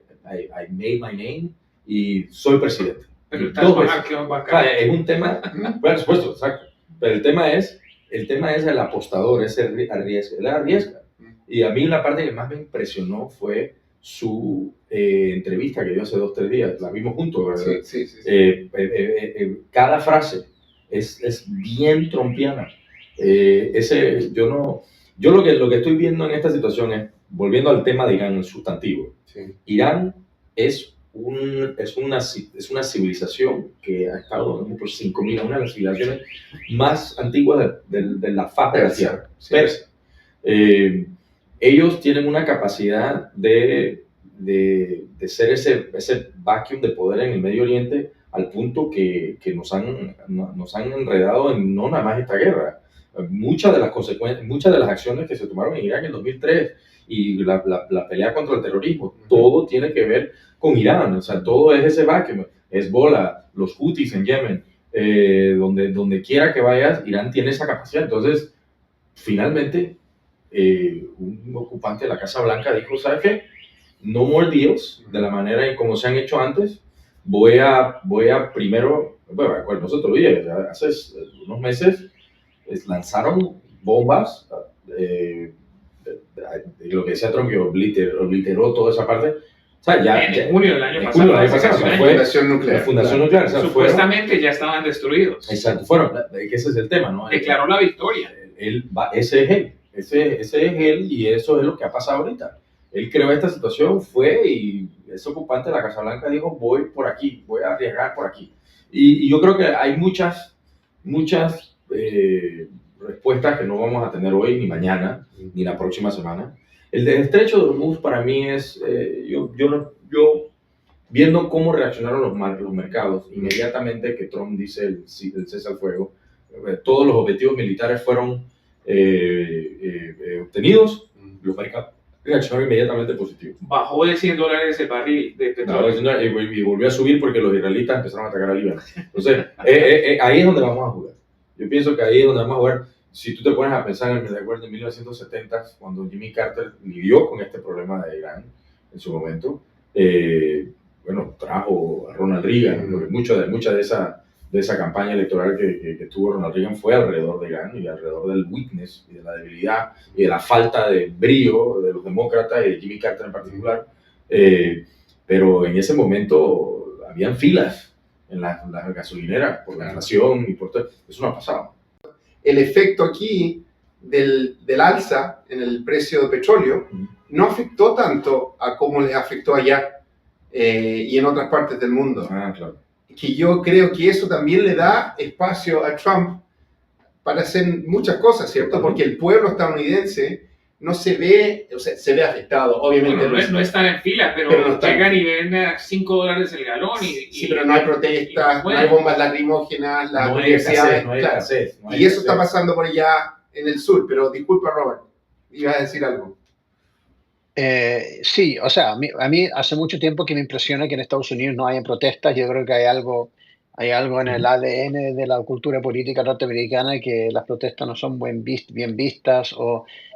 [SPEAKER 5] made my name y soy presidente.
[SPEAKER 2] Pero el Taj Mahal quedó en bancarrota.
[SPEAKER 5] Es un tema, por supuesto, exacto. Pero el tema es, el tema es el apostador, ese arriesga, él arriesga. Y a mí la parte que más me impresionó fue su entrevista que dio hace 2 o 3 días, la vimos juntos, ¿verdad?
[SPEAKER 3] Sí.
[SPEAKER 5] Cada frase es bien trumpiana. Yo lo que estoy viendo en esta situación es, volviendo al tema de Irán, el sustantivo,
[SPEAKER 3] Sí.
[SPEAKER 5] Irán es una civilización que ha estado por 5.000, una de las civilizaciones más antiguas de la faz de la Tierra,
[SPEAKER 3] Sí.
[SPEAKER 5] Persia. Ellos tienen una capacidad de ser ese vacuum de poder en el Medio Oriente al punto que nos han enredado en no nada más esta guerra. Muchas de las consecuencias, muchas de las acciones que se tomaron en Irak en 2003 y la pelea contra el terrorismo, todo tiene que ver con Irán, o sea, todo es ese vacuum, Hezbollah, los Houthis en Yemen, donde quiera que vayas, Irán tiene esa capacidad. Entonces, finalmente, un ocupante de la Casa Blanca dijo, ¿sabes qué? No more deals, de la manera en como se han hecho antes. Voy a primero, bueno, nosotros lo dije, hace unos meses lanzaron bombas, lo que decía Trump, que obliteró toda esa parte. O sea,
[SPEAKER 2] en junio del año pasado.
[SPEAKER 3] La fundación nuclear.
[SPEAKER 5] La fundación nuclear. O sea,
[SPEAKER 2] supuestamente ya estaban destruidos.
[SPEAKER 5] Exacto, que ese es el tema, ¿no?
[SPEAKER 2] Declaró la victoria.
[SPEAKER 5] Ese es él. Ese es él y eso es lo que ha pasado ahorita. Él creó esta situación, fue y ese ocupante de la Casa Blanca dijo, voy por aquí, voy a arriesgar por aquí. Y yo creo que hay muchas respuestas que no vamos a tener hoy, ni mañana, ni la próxima semana. El del estrecho de Hormuz para mí es, yo viendo cómo reaccionaron los mercados, inmediatamente que Trump dice el cese al fuego, todos los objetivos militares fueron obtenidos, los mercados reaccionaron inmediatamente positivo.
[SPEAKER 2] Bajó de $100 el barril de petróleo.
[SPEAKER 5] Y volvió a subir porque los israelitas empezaron a atacar a Líbano. Entonces, ahí es donde vamos a jugar. Yo pienso que ahí es donde vamos a jugar. Si tú te pones a pensar en el acuerdo de 1970, cuando Jimmy Carter lidió con este problema de Irán en su momento, bueno, trajo a Ronald Reagan, porque mucha de esa campaña electoral que tuvo Ronald Reagan fue alrededor de Irán y alrededor del weakness y de la debilidad y de la falta de brío de los demócratas y de Jimmy Carter en particular. Pero en ese momento habían filas en las gasolineras por la inflación y por todo. Eso no ha pasado.
[SPEAKER 3] El efecto aquí del alza en el precio de petróleo no afectó tanto a cómo les afectó allá y en otras partes del mundo.
[SPEAKER 5] Claro.
[SPEAKER 3] Que yo creo que eso también le da espacio a Trump para hacer muchas cosas, ¿cierto? Porque el pueblo estadounidense no se ve, o sea, se ve afectado, obviamente.
[SPEAKER 2] Bueno, no están en fila, pero llegan y ven a $5 el galón.
[SPEAKER 3] Sí, pero no hay protestas, no hay bombas lacrimógenas, las universidades.
[SPEAKER 5] No hay escasez.
[SPEAKER 3] Y eso está pasando por allá en el sur, pero disculpa, Robert, ibas a decir algo.
[SPEAKER 4] Sí, o sea, a mí hace mucho tiempo que me impresiona que en Estados Unidos no hayan protestas. Yo creo que hay algo en el ADN de la cultura política norteamericana que las protestas no son bien vistas,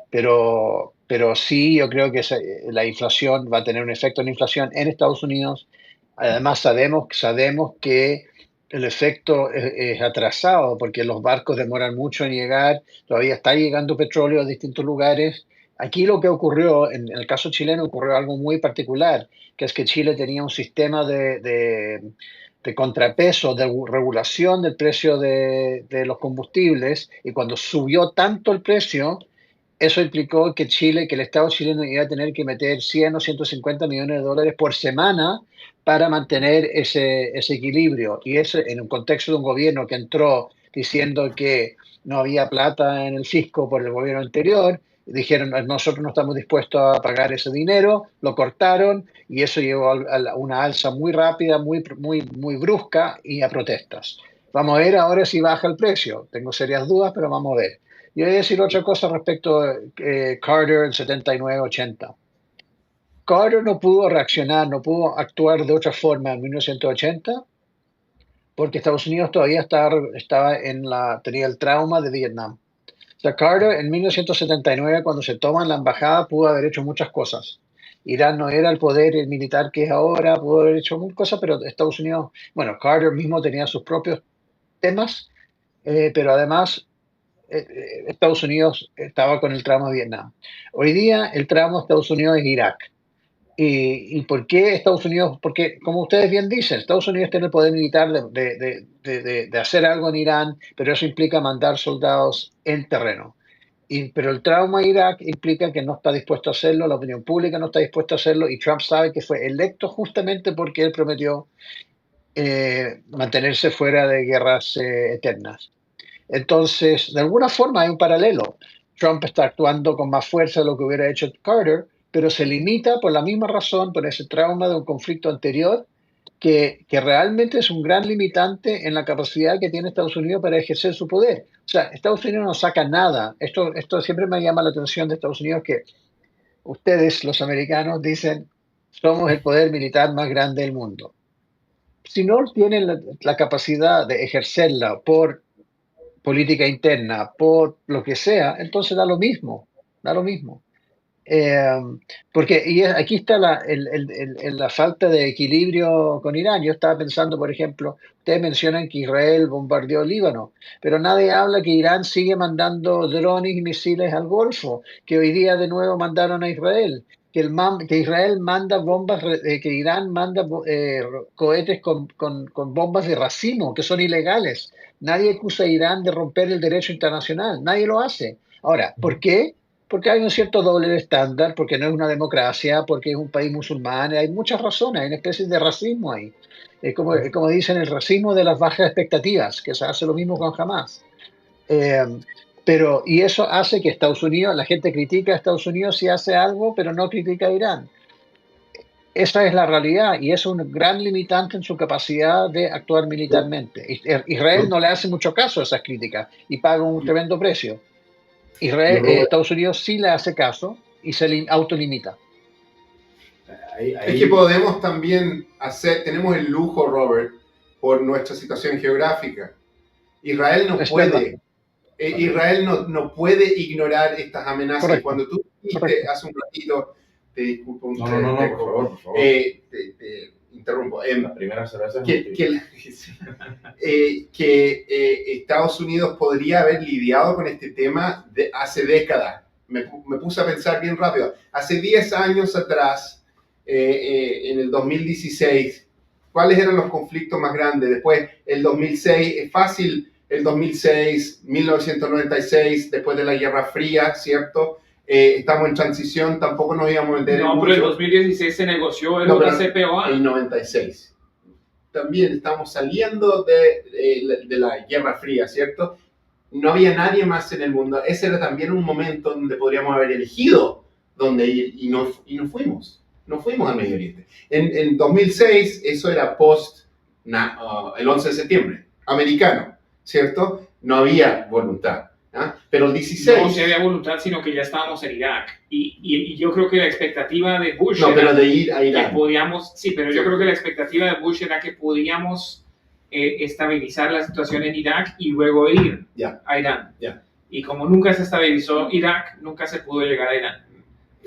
[SPEAKER 4] pero sí, yo creo que la inflación va a tener un efecto en la inflación en Estados Unidos. Además, sabemos que el efecto es atrasado porque los barcos demoran mucho en llegar, todavía está llegando petróleo a distintos lugares. Aquí lo que ocurrió, en el caso chileno, ocurrió algo muy particular, que es que Chile tenía un sistema de contrapeso, de regulación del precio de los combustibles, y cuando subió tanto el precio, eso implicó que el Estado chileno iba a tener que meter 100 o 150 millones de dólares por semana para mantener ese equilibrio. Y eso en un contexto de un gobierno que entró diciendo que no había plata en el fisco por el gobierno anterior, dijeron, nosotros no estamos dispuestos a pagar ese dinero, lo cortaron y eso llevó a una alza muy rápida, muy brusca y a protestas. Vamos a ver ahora si baja el precio. Tengo serias dudas, pero vamos a ver. Y voy a decir otra cosa respecto a Carter en 79-80. Carter no pudo reaccionar, no pudo actuar de otra forma en 1980 porque Estados Unidos todavía tenía el trauma de Vietnam. O sea, Carter en 1979, cuando se toma la embajada, pudo haber hecho muchas cosas. Irán no era el poder militar que es ahora, pudo haber hecho muchas cosas, pero Estados Unidos, bueno, Carter mismo tenía sus propios temas, pero además Estados Unidos estaba con el tramo de Vietnam. Hoy día el tramo de Estados Unidos es Irak. ¿Y por qué Estados Unidos? Porque, como ustedes bien dicen, Estados Unidos tiene el poder militar de hacer algo en Irán, pero eso implica mandar soldados en terreno. Pero el trauma de Irak implica que no está dispuesto a hacerlo, la opinión pública no está dispuesta a hacerlo, y Trump sabe que fue electo justamente porque él prometió mantenerse fuera de guerras eternas. Entonces, de alguna forma hay un paralelo. Trump está actuando con más fuerza de lo que hubiera hecho Carter, pero se limita por la misma razón, por ese trauma de un conflicto anterior, que realmente es un gran limitante en la capacidad que tiene Estados Unidos para ejercer su poder. O sea, Estados Unidos no saca nada. Esto siempre me llama la atención de Estados Unidos, que ustedes, los americanos, dicen, somos el poder militar más grande del mundo. Si no tienen la capacidad de ejercerla por política interna, por lo que sea, entonces da lo mismo, da lo mismo. Porque aquí está la falta de equilibrio con Irán. Yo estaba pensando, por ejemplo, ustedes mencionan que Israel bombardeó Líbano, pero nadie habla que Irán sigue mandando drones y misiles al Golfo, que hoy día de nuevo mandaron a Israel, que Israel manda bombas, que Irán manda cohetes con bombas de racimo, que son ilegales. Nadie acusa a Irán de romper el derecho internacional, nadie lo hace. Ahora, ¿por qué? Porque hay un cierto doble estándar, porque no es una democracia, porque es un país musulmán, hay muchas razones, hay una especie de racismo ahí. Como dicen, el racismo de las bajas expectativas, que se hace lo mismo con Hamas. Y eso hace que Estados Unidos, la gente critica a Estados Unidos si hace algo, pero no critica a Irán. Esa es la realidad y es un gran limitante en su capacidad de actuar militarmente. Israel no le hace mucho caso a esas críticas y paga un tremendo precio. Estados Unidos sí le hace caso y se autolimita.
[SPEAKER 3] Es que podemos también tenemos el lujo, Robert, por nuestra situación geográfica. Israel no puede ignorar estas amenazas.
[SPEAKER 4] Correcto.
[SPEAKER 3] Cuando tú dijiste hace un ratito, te disculpo,
[SPEAKER 5] por favor.
[SPEAKER 3] Te interrumpo.
[SPEAKER 5] La primera cerveza
[SPEAKER 3] que Estados Unidos podría haber lidiado con este tema hace décadas. Me puse a pensar bien rápido. Hace 10 años atrás, en el 2016, ¿cuáles eran los conflictos más grandes? Después, el 2006, es fácil, el 2006, 1996, después de la Guerra Fría, ¿cierto? Estamos en transición, tampoco nos íbamos a meter en mucho.
[SPEAKER 2] Pero en 2016 se negoció el JCPOA.
[SPEAKER 3] En 96. También estamos saliendo de la Guerra Fría, ¿cierto? No había nadie más en el mundo. Ese era también un momento donde podríamos haber elegido dónde ir y no fuimos. No fuimos al Medio Oriente. En 2006, eso era el 11 de septiembre, americano, ¿cierto? No había voluntad. Pero el 16...
[SPEAKER 2] No se había voluntad, sino que ya estábamos en Irak. Y yo creo que la expectativa de Bush
[SPEAKER 3] pero de ir a Irán.
[SPEAKER 2] Yo creo que la expectativa de Bush era que podíamos estabilizar la situación en Irak y luego ir a Irán. Y como nunca se estabilizó Irak, nunca se pudo llegar a Irán.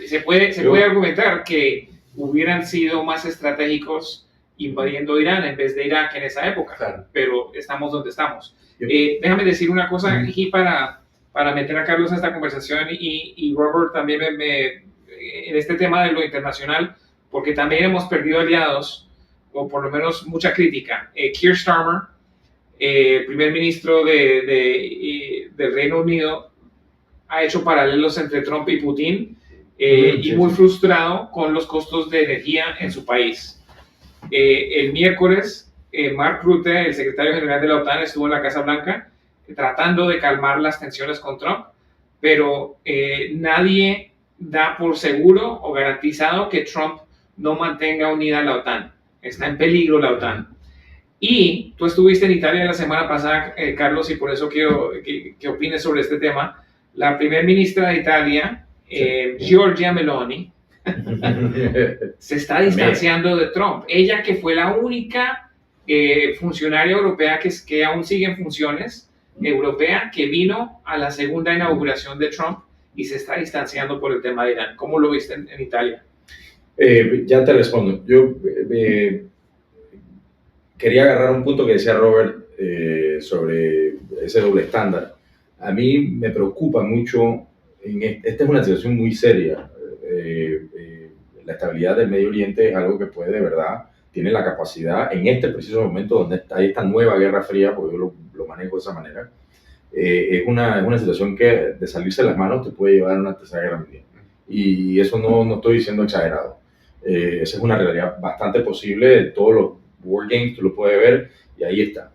[SPEAKER 2] Se puede argumentar que hubieran sido más estratégicos invadiendo Irán en vez de Irak en esa época, pero estamos donde estamos. Déjame decir una cosa aquí para meter a Carlos en esta conversación y Robert también en este tema de lo internacional, porque también hemos perdido aliados, o por lo menos mucha crítica. Keir Starmer, primer ministro del Reino Unido, ha hecho paralelos entre Trump y Putin y muy frustrado con los costos de energía en su país. El miércoles, Mark Rutte, el secretario general de la OTAN, estuvo en la Casa Blanca tratando de calmar las tensiones con Trump, pero nadie da por seguro o garantizado que Trump no mantenga unida la OTAN. Está en peligro la OTAN. Y tú estuviste en Italia la semana pasada, Carlos, y por eso quiero que opines sobre este tema. La primer ministra de Italia, Giorgia Meloni, se está distanciando de Trump. Ella, que fue la única funcionaria europea que aún sigue en funciones, europea, que vino a la segunda inauguración de Trump y se está distanciando por el tema de Irán. ¿Cómo lo viste en Italia?
[SPEAKER 5] Ya te respondo. Yo quería agarrar un punto que decía Robert sobre ese doble estándar. a mí me preocupa mucho, esta es una situación muy seria, la estabilidad del Medio Oriente es algo que puede de verdad, tiene la capacidad en este preciso momento donde hay esta nueva guerra fría, porque yo lo manejo de esa manera, es una situación que de salirse de las manos te puede llevar a una tercera guerra mundial. Y eso no estoy diciendo exagerado. Esa es una realidad bastante posible. Todos los War Games tú lo puedes ver y ahí está. A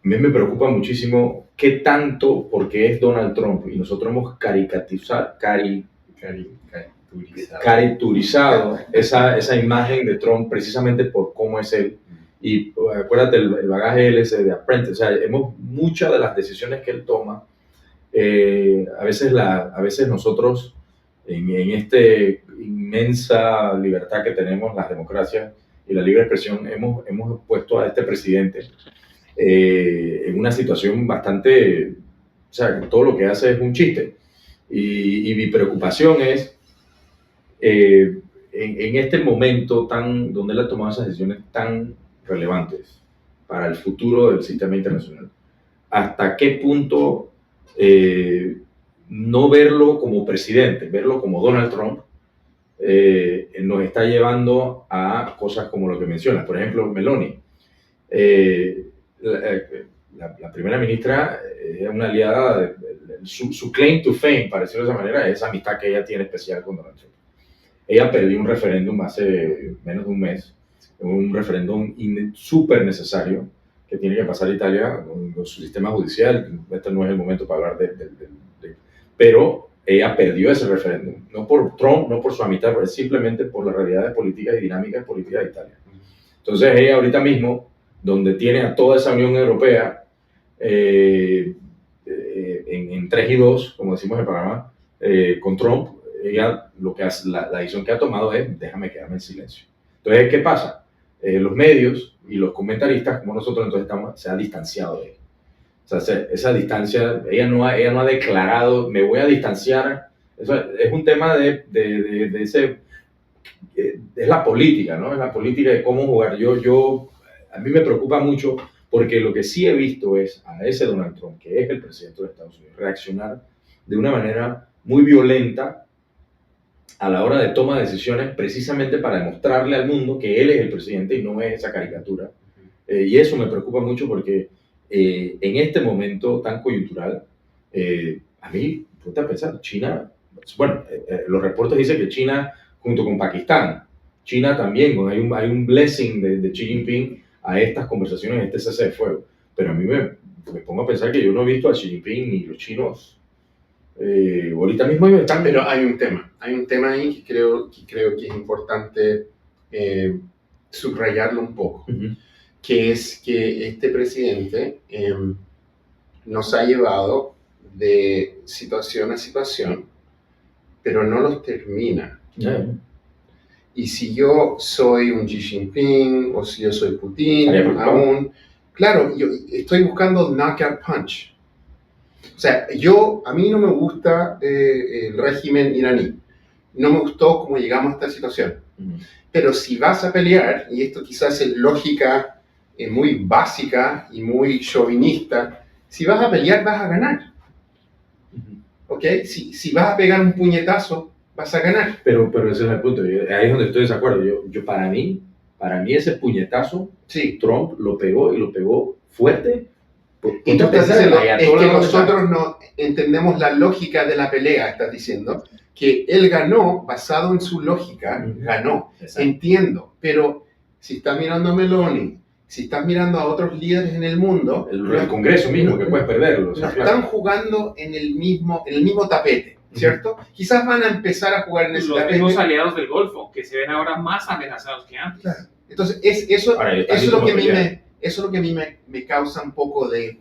[SPEAKER 5] mí me preocupa muchísimo qué tanto, porque es Donald Trump y nosotros hemos caricaturizado esa imagen de Trump precisamente por cómo es él. Y acuérdate el bagaje ese de Apprentice, o sea, muchas de las decisiones que él toma, a veces nosotros en esta inmensa libertad que tenemos, las democracias y la libre expresión, hemos puesto a este presidente en una situación bastante, o sea, todo lo que hace es un chiste. Y mi preocupación es, en este momento donde él ha tomado esas decisiones tan relevantes para el futuro del sistema internacional, hasta qué punto no verlo como presidente, verlo como Donald Trump, nos está llevando a cosas como lo que mencionas. Por ejemplo, Meloni, la primera ministra, es una aliada, su claim to fame, para decirlo de esa manera, es esa amistad que ella tiene especial con Donald Trump. Ella perdió un referéndum hace menos de un mes, un referéndum súper necesario que tiene que pasar Italia con su sistema judicial. Este no es el momento para hablar pero ella perdió ese referéndum, no por Trump, no por su amistad, pero simplemente por las realidades políticas y dinámicas políticas de Italia. Entonces ella ahorita mismo, donde tiene a toda esa Unión Europea en 3 y 2, como decimos en el programa, con Trump, ella la decisión que ha tomado es déjame quedarme en silencio. Entonces, ¿qué pasa? Los medios y los comentaristas, como nosotros, entonces se han distanciado de él. O sea, esa distancia, ella no ha declarado, me voy a distanciar. Eso es un tema de ese, es la política, ¿no? Es la política de cómo jugar. A mí me preocupa mucho porque lo que sí he visto es a ese Donald Trump, que es el presidente de Estados Unidos, reaccionar de una manera muy violenta a la hora de toma de decisiones, precisamente para demostrarle al mundo que él es el presidente y no es esa caricatura. Y eso me preocupa mucho porque en este momento tan coyuntural, a mí, ponte a pensar, China, bueno, los reportes dicen que China, junto con Pakistán, China también, hay un blessing de Xi Jinping a estas conversaciones, a este cese de fuego. Pero a mí me pongo a pensar que yo no he visto a Xi Jinping ni los chinos. Ahorita mismo están...
[SPEAKER 3] Pero hay un tema ahí que creo que es importante subrayarlo un poco, que es que este presidente nos ha llevado de situación a situación, pero no los termina. Y si yo soy un Xi Jinping o si yo soy Putin, claro, yo estoy buscando knockout punch. O sea, a mí no me gusta el régimen iraní. No me gustó cómo llegamos a esta situación. Pero si vas a pelear, y esto quizás es lógica muy básica y muy chauvinista, si vas a pelear vas a ganar. ¿Ok? Si vas a pegar un puñetazo, vas a ganar.
[SPEAKER 5] Pero ese es el punto. Ahí es donde estoy de desacuerdo. Para mí ese puñetazo, sí, Trump lo pegó y lo pegó fuerte.
[SPEAKER 3] Y tú estás diciendo, es que nosotros no entendemos la lógica de la pelea, estás diciendo, que él ganó, basado en su lógica, ganó. Exacto. Entiendo, pero si estás mirando a Meloni, si estás mirando a otros líderes en el mundo...
[SPEAKER 5] El Congreso mismo, que puedes perderlo.
[SPEAKER 3] O sea, están jugando en el mismo tapete, ¿cierto? Quizás van a empezar a jugar en ese tapete.
[SPEAKER 2] Los mismos aliados del Golfo, que se ven ahora más amenazados que antes. Claro.
[SPEAKER 3] Entonces, eso es lo que a mí eso es lo que a mí me causa un poco de...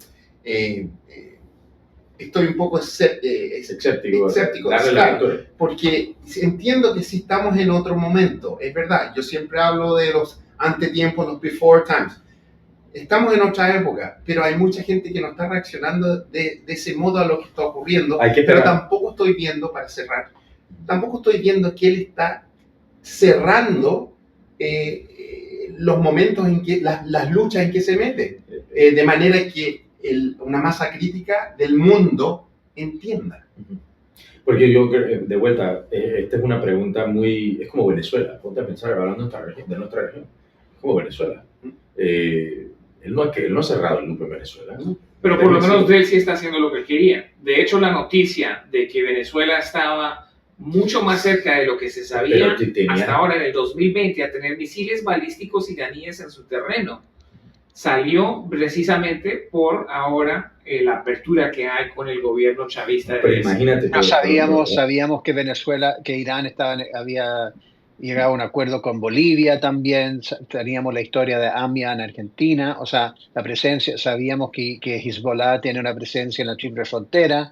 [SPEAKER 3] estoy un poco escéptico, claro, porque entiendo que si estamos en otro momento, es verdad, yo siempre hablo de los antetiempos, los before times. Estamos en otra época, pero hay mucha gente que no está reaccionando de ese modo a lo que está ocurriendo, pero tampoco estoy viendo, para cerrar, tampoco estoy viendo que él está cerrando los momentos en que, las luchas en que se mete, de manera que una masa crítica del mundo entienda.
[SPEAKER 5] Porque yo, de vuelta, esta es una pregunta es como Venezuela. Ponte a pensar, hablando de nuestra región, es como Venezuela. Él no ha cerrado el loop en Venezuela.
[SPEAKER 2] Pero por lo menos él sí está haciendo lo que él quería. De hecho, la noticia de que Venezuela estaba mucho más cerca de lo que se sabía hasta ahora, en el 2020, a tener misiles balísticos iraníes en su terreno, salió precisamente por ahora la apertura que hay con el gobierno chavista.
[SPEAKER 5] Pero imagínate.
[SPEAKER 4] No sabíamos que Irán había llegado a un acuerdo con Bolivia también, teníamos la historia de AMIA en Argentina, o sea, sabíamos que Hezbollah tiene una presencia en la triple frontera.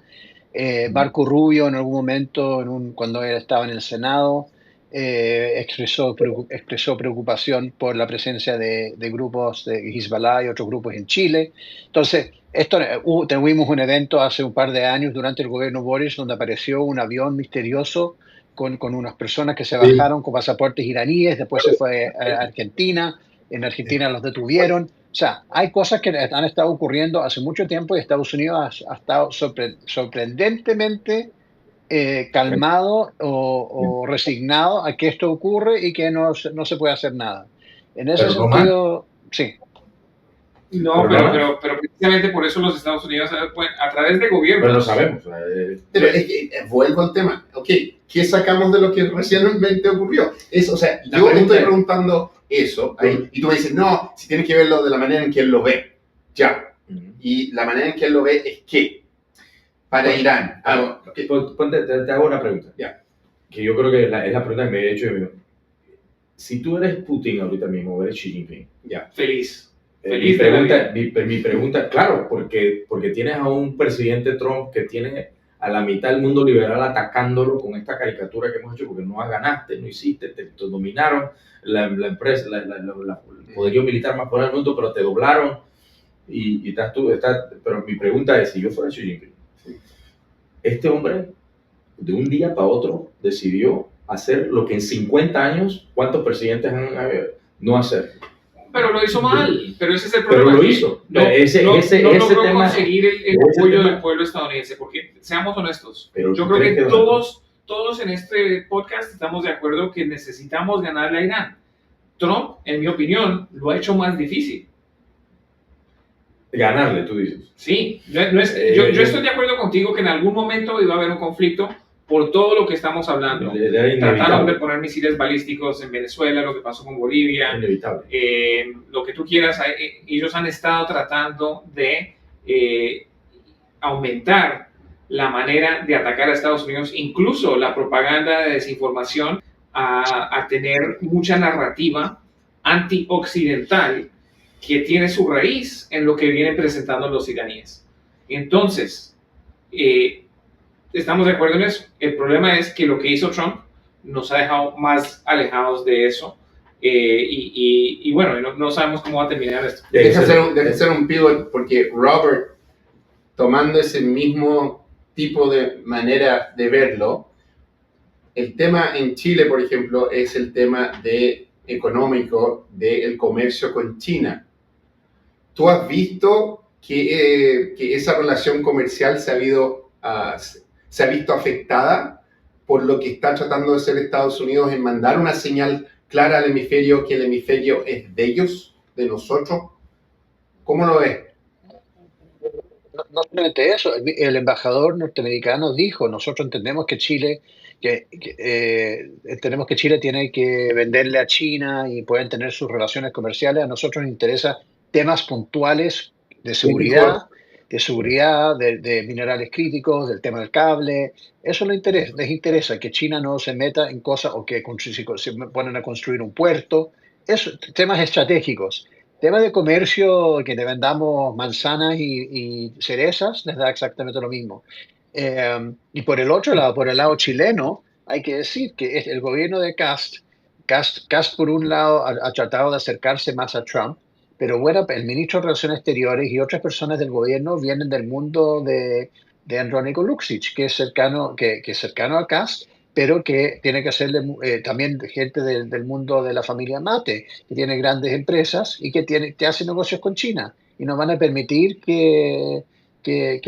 [SPEAKER 4] Marco Rubio en algún momento, cuando él estaba en el Senado, expresó preocupación por la presencia de grupos de Hezbollah y otros grupos en Chile. Entonces, tuvimos un evento hace un par de años durante el gobierno Boris donde apareció un avión misterioso con unas personas que se bajaron con pasaportes iraníes, después se fue a Argentina, en Argentina los detuvieron. O sea, hay cosas que han estado ocurriendo hace mucho tiempo y Estados Unidos ha estado sorprendentemente calmado o resignado a que esto ocurre y que no se puede hacer nada. En ese sentido, sí.
[SPEAKER 2] No, pero precisamente por eso los Estados Unidos, a través de gobiernos.
[SPEAKER 5] Pero lo sabemos.
[SPEAKER 3] Pero vuelvo al tema. Ok, ¿qué sacamos de lo que recientemente ocurrió? O sea, yo estoy preguntando eso, y tú me dices, no, si tienes que verlo de la manera en que él lo ve. Ya. Y la manera en que él lo ve es que, para Irán.
[SPEAKER 5] Te hago una pregunta.
[SPEAKER 3] Ya.
[SPEAKER 5] Que yo creo que es la pregunta que me he hecho. Si tú eres Putin ahorita mismo, o eres Xi Jinping.
[SPEAKER 3] Ya.
[SPEAKER 2] Feliz.
[SPEAKER 5] Mi pregunta, claro, porque tienes a un presidente Trump que tiene a la mitad del mundo liberal atacándolo con esta caricatura que hemos hecho, porque no ganaste, no hiciste, te dominaron la empresa, el poderío militar más poderoso del mundo, pero te doblaron y estás tú. Pero mi pregunta es, si yo fuera Xi Jinping, este hombre de un día para otro decidió hacer lo que en 50 años, ¿cuántos presidentes han habido? No hacer.
[SPEAKER 2] Pero lo hizo mal, pero ese es el problema.
[SPEAKER 5] Pero lo hizo.
[SPEAKER 2] No logró conseguir el apoyo del pueblo estadounidense, porque seamos honestos, yo creo que todos en este podcast estamos de acuerdo que necesitamos ganarle a Irán. Trump, en mi opinión, lo ha hecho más difícil.
[SPEAKER 5] Ganarle, tú dices.
[SPEAKER 2] Sí, yo estoy de acuerdo contigo que en algún momento iba a haber un conflicto por todo lo que estamos hablando. Trataron de poner misiles balísticos en Venezuela, lo que pasó con Bolivia, lo que tú quieras. Ellos han estado tratando de aumentar la manera de atacar a Estados Unidos, incluso la propaganda de desinformación, a tener mucha narrativa antioccidental que tiene su raíz en lo que vienen presentando los iraníes. Entonces, estamos de acuerdo en eso. El problema es que lo que hizo Trump nos ha dejado más alejados de eso. Y bueno, no sabemos cómo va a terminar esto.
[SPEAKER 3] Deja hacer un pivot, porque Robert, tomando ese mismo tipo de manera de verlo, el tema en Chile, por ejemplo, es el tema económico del comercio con China. ¿Tú has visto que esa relación comercial se ha visto afectada por lo que está tratando de hacer Estados Unidos en mandar una señal clara al hemisferio, que el hemisferio es de ellos, de nosotros? ¿Cómo lo ves?
[SPEAKER 4] No solamente eso, el embajador norteamericano dijo, nosotros entendemos que Chile tiene que venderle a China y pueden tener sus relaciones comerciales. A nosotros nos interesa temas puntuales de seguridad, de minerales críticos, del tema del cable. Eso les interesa que China no se meta en cosas o que se ponen a construir un puerto. Temas estratégicos. Temas de comercio, que le vendamos manzanas y cerezas, les da exactamente lo mismo. Y por el otro lado, por el lado chileno, hay que decir que el gobierno de Cast por un lado ha tratado de acercarse más a Trump, pero bueno, el ministro de Relaciones Exteriores y otras personas del gobierno vienen del mundo de Andrónico Luksic, que es cercano a Cast, pero que tiene que hacerle también gente del mundo de la familia Mate, que tiene grandes empresas y que hace negocios con China. y no van a permitir que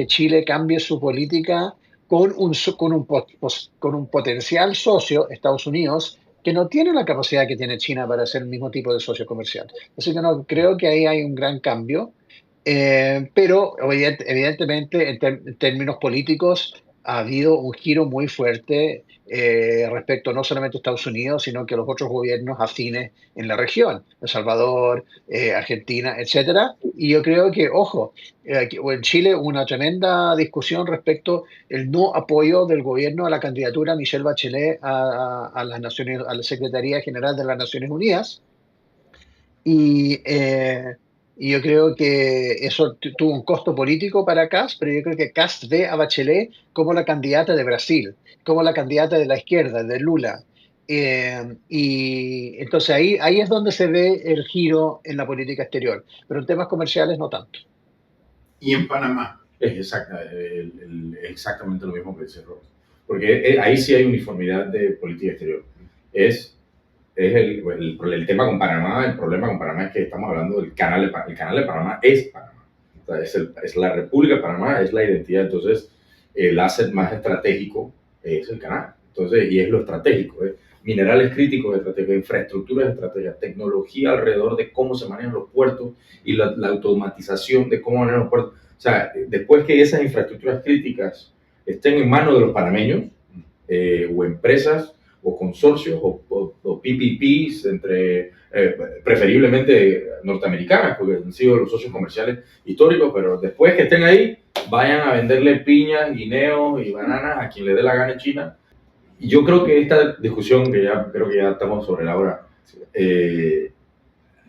[SPEAKER 4] Chile cambie su política con un potencial socio, Estados Unidos, que no tiene la capacidad que tiene China para ser el mismo tipo de socio comercial. Así que no creo que ahí hay un gran cambio, pero evidentemente en términos políticos ha habido un giro muy fuerte respecto no solamente a Estados Unidos, sino que a los otros gobiernos afines en la región, El Salvador, Argentina, etcétera. Y yo creo que, ojo, en Chile hubo una tremenda discusión respecto al no apoyo del gobierno a la candidatura de Michelle Bachelet a las Naciones, a la Secretaría General de las Naciones Unidas. Y, y yo creo que eso tuvo un costo político para Kast, pero yo creo que Kast ve a Bachelet como la candidata de Brasil, como la candidata de la izquierda, de Lula. Y entonces ahí es donde se ve el giro en la política exterior, pero en temas comerciales no tanto.
[SPEAKER 3] Y en Panamá.
[SPEAKER 5] Es exactamente lo mismo que dice Robert. Porque ahí sí hay uniformidad de política exterior. Es el tema con Panamá, el problema con Panamá es que estamos hablando del canal de Panamá. El canal de Panamá es Panamá. O sea, es la República de Panamá, es la identidad. Entonces, el asset más estratégico es el canal. Entonces, y es lo estratégico. Minerales críticos estratégicos, infraestructuras estratégicas, tecnología alrededor de cómo se manejan los puertos y la automatización de cómo manejan los puertos. O sea, después que esas infraestructuras críticas estén en manos de los panameños, o empresas, o consorcios, o PPPs, entre preferiblemente norteamericanas, porque han sido los socios comerciales históricos, pero después que estén ahí, vayan a venderle piñas, guineos y bananas a quien le dé la gana en China. Y yo creo que esta discusión, que ya creo que ya estamos sobre la hora,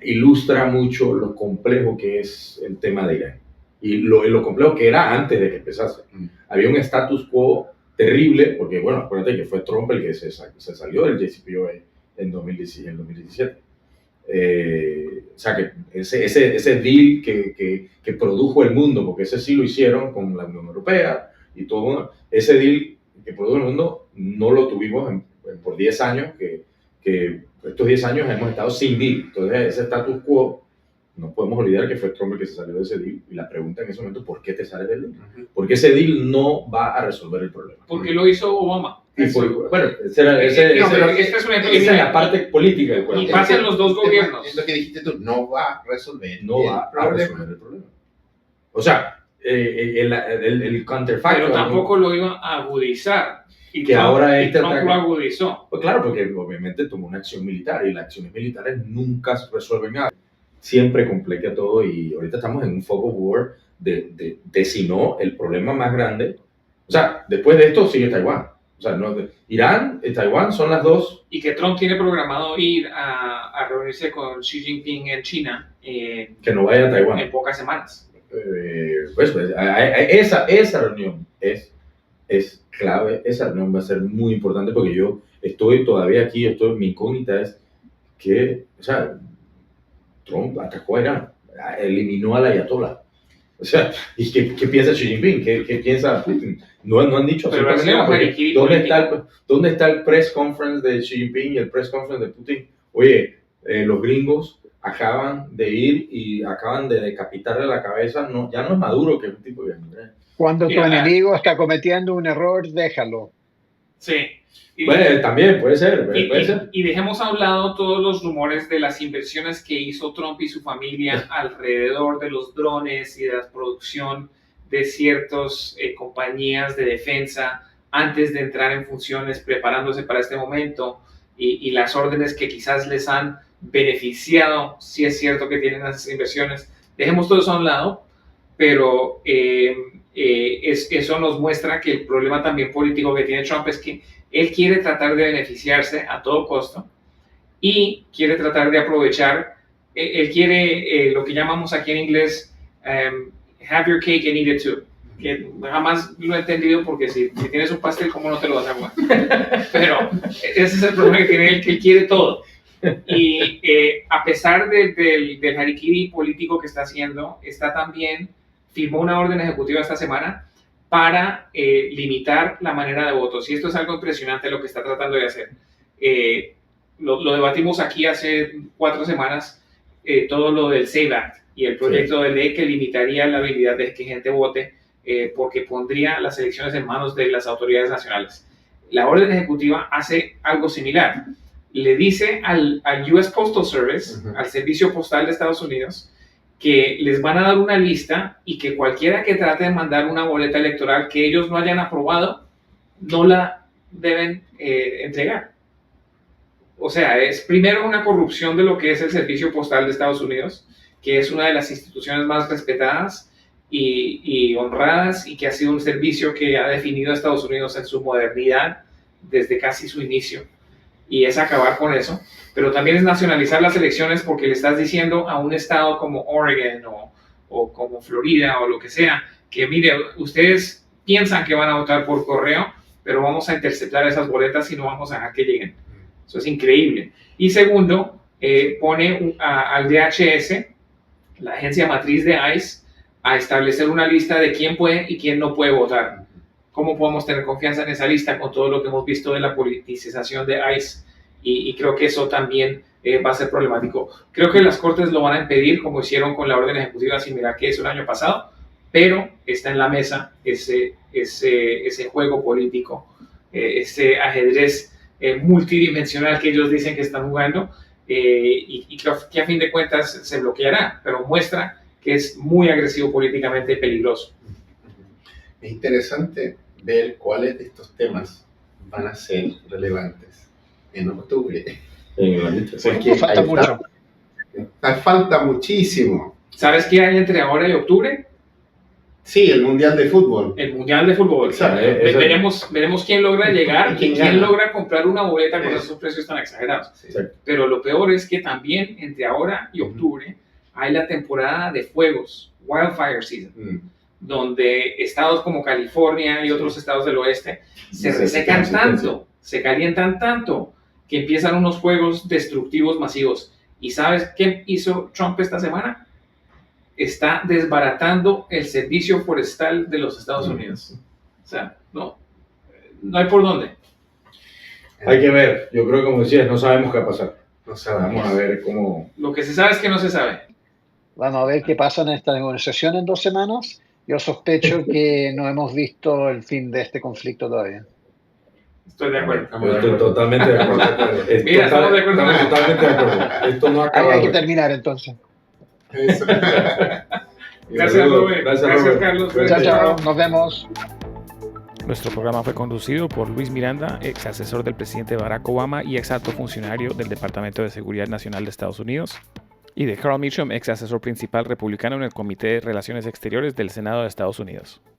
[SPEAKER 5] ilustra mucho lo complejo que es el tema de Irán. Y lo complejo que era antes de que empezase. Había un status quo terrible, porque bueno, acuérdate que fue Trump el que se salió del JCPOA en 2017. O sea, que ese deal que produjo el mundo, porque ese sí lo hicieron con la Unión Europea y todo, ese deal que produjo el mundo no lo tuvimos por 10 años, que estos 10 años hemos estado sin deal. Entonces, ese status quo, no podemos olvidar que fue Trump el que se salió de ese deal. Y la pregunta en ese momento, ¿por qué te sales del deal? Porque ese deal no va a resolver el problema.
[SPEAKER 2] Porque lo hizo Obama.
[SPEAKER 5] Bueno, esa es la parte política del
[SPEAKER 2] problema. Y pasan los dos gobiernos.
[SPEAKER 3] Es lo que dijiste tú, no va a resolver
[SPEAKER 5] el problema. O sea, el counterfacto.
[SPEAKER 2] Pero tampoco lo iba a agudizar.
[SPEAKER 5] Y que ahora
[SPEAKER 2] Trump lo agudizó.
[SPEAKER 5] Pues claro, porque obviamente tomó una acción militar y las acciones militares nunca resuelven nada. Siempre complica todo y ahorita estamos en un fog of war de si no, el problema más grande. O sea, después de esto sigue Taiwán. O sea, Irán y Taiwán son las dos.
[SPEAKER 2] Y que Trump tiene programado ir a reunirse con Xi Jinping en China.
[SPEAKER 5] Que no vaya a Taiwán.
[SPEAKER 2] En pocas semanas.
[SPEAKER 5] Esa reunión es clave. Esa reunión va a ser muy importante porque yo estoy todavía aquí, mi incógnita es que, o sea, Trump atacó a Irán, eliminó al ayatollah. O sea, ¿y qué piensa Xi Jinping? ¿Qué piensa Putin? No han dicho absolutamente nada. ¿Dónde está el press conference de Xi Jinping y el press conference de Putin? Oye, los gringos acaban de ir y acaban de decapitarle la cabeza. No, ya no es Maduro, que es un tipo de...
[SPEAKER 4] Cuando tu enemigo está cometiendo un error, déjalo.
[SPEAKER 2] Sí.
[SPEAKER 5] Bueno, también puede ser.
[SPEAKER 2] Y dejemos a un lado todos los rumores de las inversiones que hizo Trump y su familia alrededor de los drones y de la producción de ciertas compañías de defensa antes de entrar en funciones, preparándose para este momento, y las órdenes que quizás les han beneficiado, si es cierto que tienen esas inversiones. Dejemos todo eso a un lado, pero eso nos muestra que el problema también político que tiene Trump es que él quiere tratar de beneficiarse a todo costo y quiere tratar de aprovechar, él quiere lo que llamamos aquí en inglés have your cake and eat it too, que jamás lo he entendido porque si tienes un pastel, ¿cómo no te lo vas a comer? Pero ese es el problema que tiene él, que él quiere todo. Y a pesar del harakiri político que está haciendo, está también, firmó una orden ejecutiva esta semana para limitar la manera de votos. Y esto es algo impresionante lo que está tratando de hacer. Lo debatimos aquí hace 4 semanas, todo lo del SAVE Act, y el proyecto de ley que limitaría la habilidad de que gente vote porque pondría las elecciones en manos de las autoridades nacionales. La orden ejecutiva hace algo similar. Le dice al US Postal Service, al Servicio Postal de Estados Unidos, que les van a dar una lista y que cualquiera que trate de mandar una boleta electoral que ellos no hayan aprobado, no la deben entregar. O sea, es primero una corrupción de lo que es el Servicio Postal de Estados Unidos, que es una de las instituciones más respetadas y honradas, y que ha sido un servicio que ha definido a Estados Unidos en su modernidad desde casi su inicio, y es acabar con eso. Pero también es nacionalizar las elecciones, porque le estás diciendo a un estado como Oregon o como Florida o lo que sea, que mire, ustedes piensan que van a votar por correo, pero vamos a interceptar esas boletas y no vamos a dejar que lleguen. Eso es increíble. Y segundo, pone al DHS, la agencia matriz de ICE, a establecer una lista de quién puede y quién no puede votar. ¿Cómo podemos tener confianza en esa lista con todo lo que hemos visto de la politización de ICE? Y creo que eso también va a ser problemático. Creo que las cortes lo van a impedir, como hicieron con la orden ejecutiva similar que hizo el año pasado, pero está en la mesa ese juego político, ese ajedrez multidimensional que ellos dicen que están jugando, y que a fin de cuentas se bloqueará, pero muestra que es muy agresivo políticamente y peligroso.
[SPEAKER 3] Es interesante ver cuáles de estos temas van a ser relevantes en octubre.
[SPEAKER 4] Porque falta mucho.
[SPEAKER 3] Falta muchísimo.
[SPEAKER 2] ¿Sabes qué hay entre ahora y octubre?
[SPEAKER 3] Sí, el Mundial de Fútbol.
[SPEAKER 2] El Mundial de Fútbol.
[SPEAKER 3] Exacto.
[SPEAKER 2] Veremos quién logra llegar y quién logra comprar una boleta con esos precios tan exagerados.
[SPEAKER 3] Sí.
[SPEAKER 2] Pero lo peor es que también entre ahora y octubre hay la temporada de fuegos, Wildfire Season, donde estados como California y otros estados del oeste se resecan tanto, se calientan tanto, que empiezan unos fuegos destructivos masivos. ¿Y sabes qué hizo Trump esta semana? Está desbaratando el servicio forestal de los Estados Unidos. O sea, no hay por dónde.
[SPEAKER 5] Hay que ver. Yo creo que, como decías, no sabemos qué va a pasar.
[SPEAKER 3] No sabemos.
[SPEAKER 5] Vamos a ver cómo...
[SPEAKER 2] Lo que se sabe es que no se sabe.
[SPEAKER 4] Vamos a ver qué pasa en esta negociación en 2 semanas. Yo sospecho que no hemos visto el fin de este conflicto todavía.
[SPEAKER 2] Estoy de acuerdo.
[SPEAKER 5] Yo estoy totalmente de acuerdo.
[SPEAKER 2] Mira, estamos de acuerdo.
[SPEAKER 5] Estamos totalmente de acuerdo. Esto no ha acabado.
[SPEAKER 4] Hay que terminar entonces.
[SPEAKER 3] Eso.
[SPEAKER 2] Gracias, Rubén. Gracias,
[SPEAKER 5] Robert.
[SPEAKER 2] Carlos.
[SPEAKER 4] Chao, chao. Nos vemos.
[SPEAKER 1] Nuestro programa fue conducido por Luis Miranda, ex asesor del presidente Barack Obama y ex alto funcionario del Departamento de Seguridad Nacional de Estados Unidos, y de Carl Meacham, ex asesor principal republicano en el Comité de Relaciones Exteriores del Senado de Estados Unidos.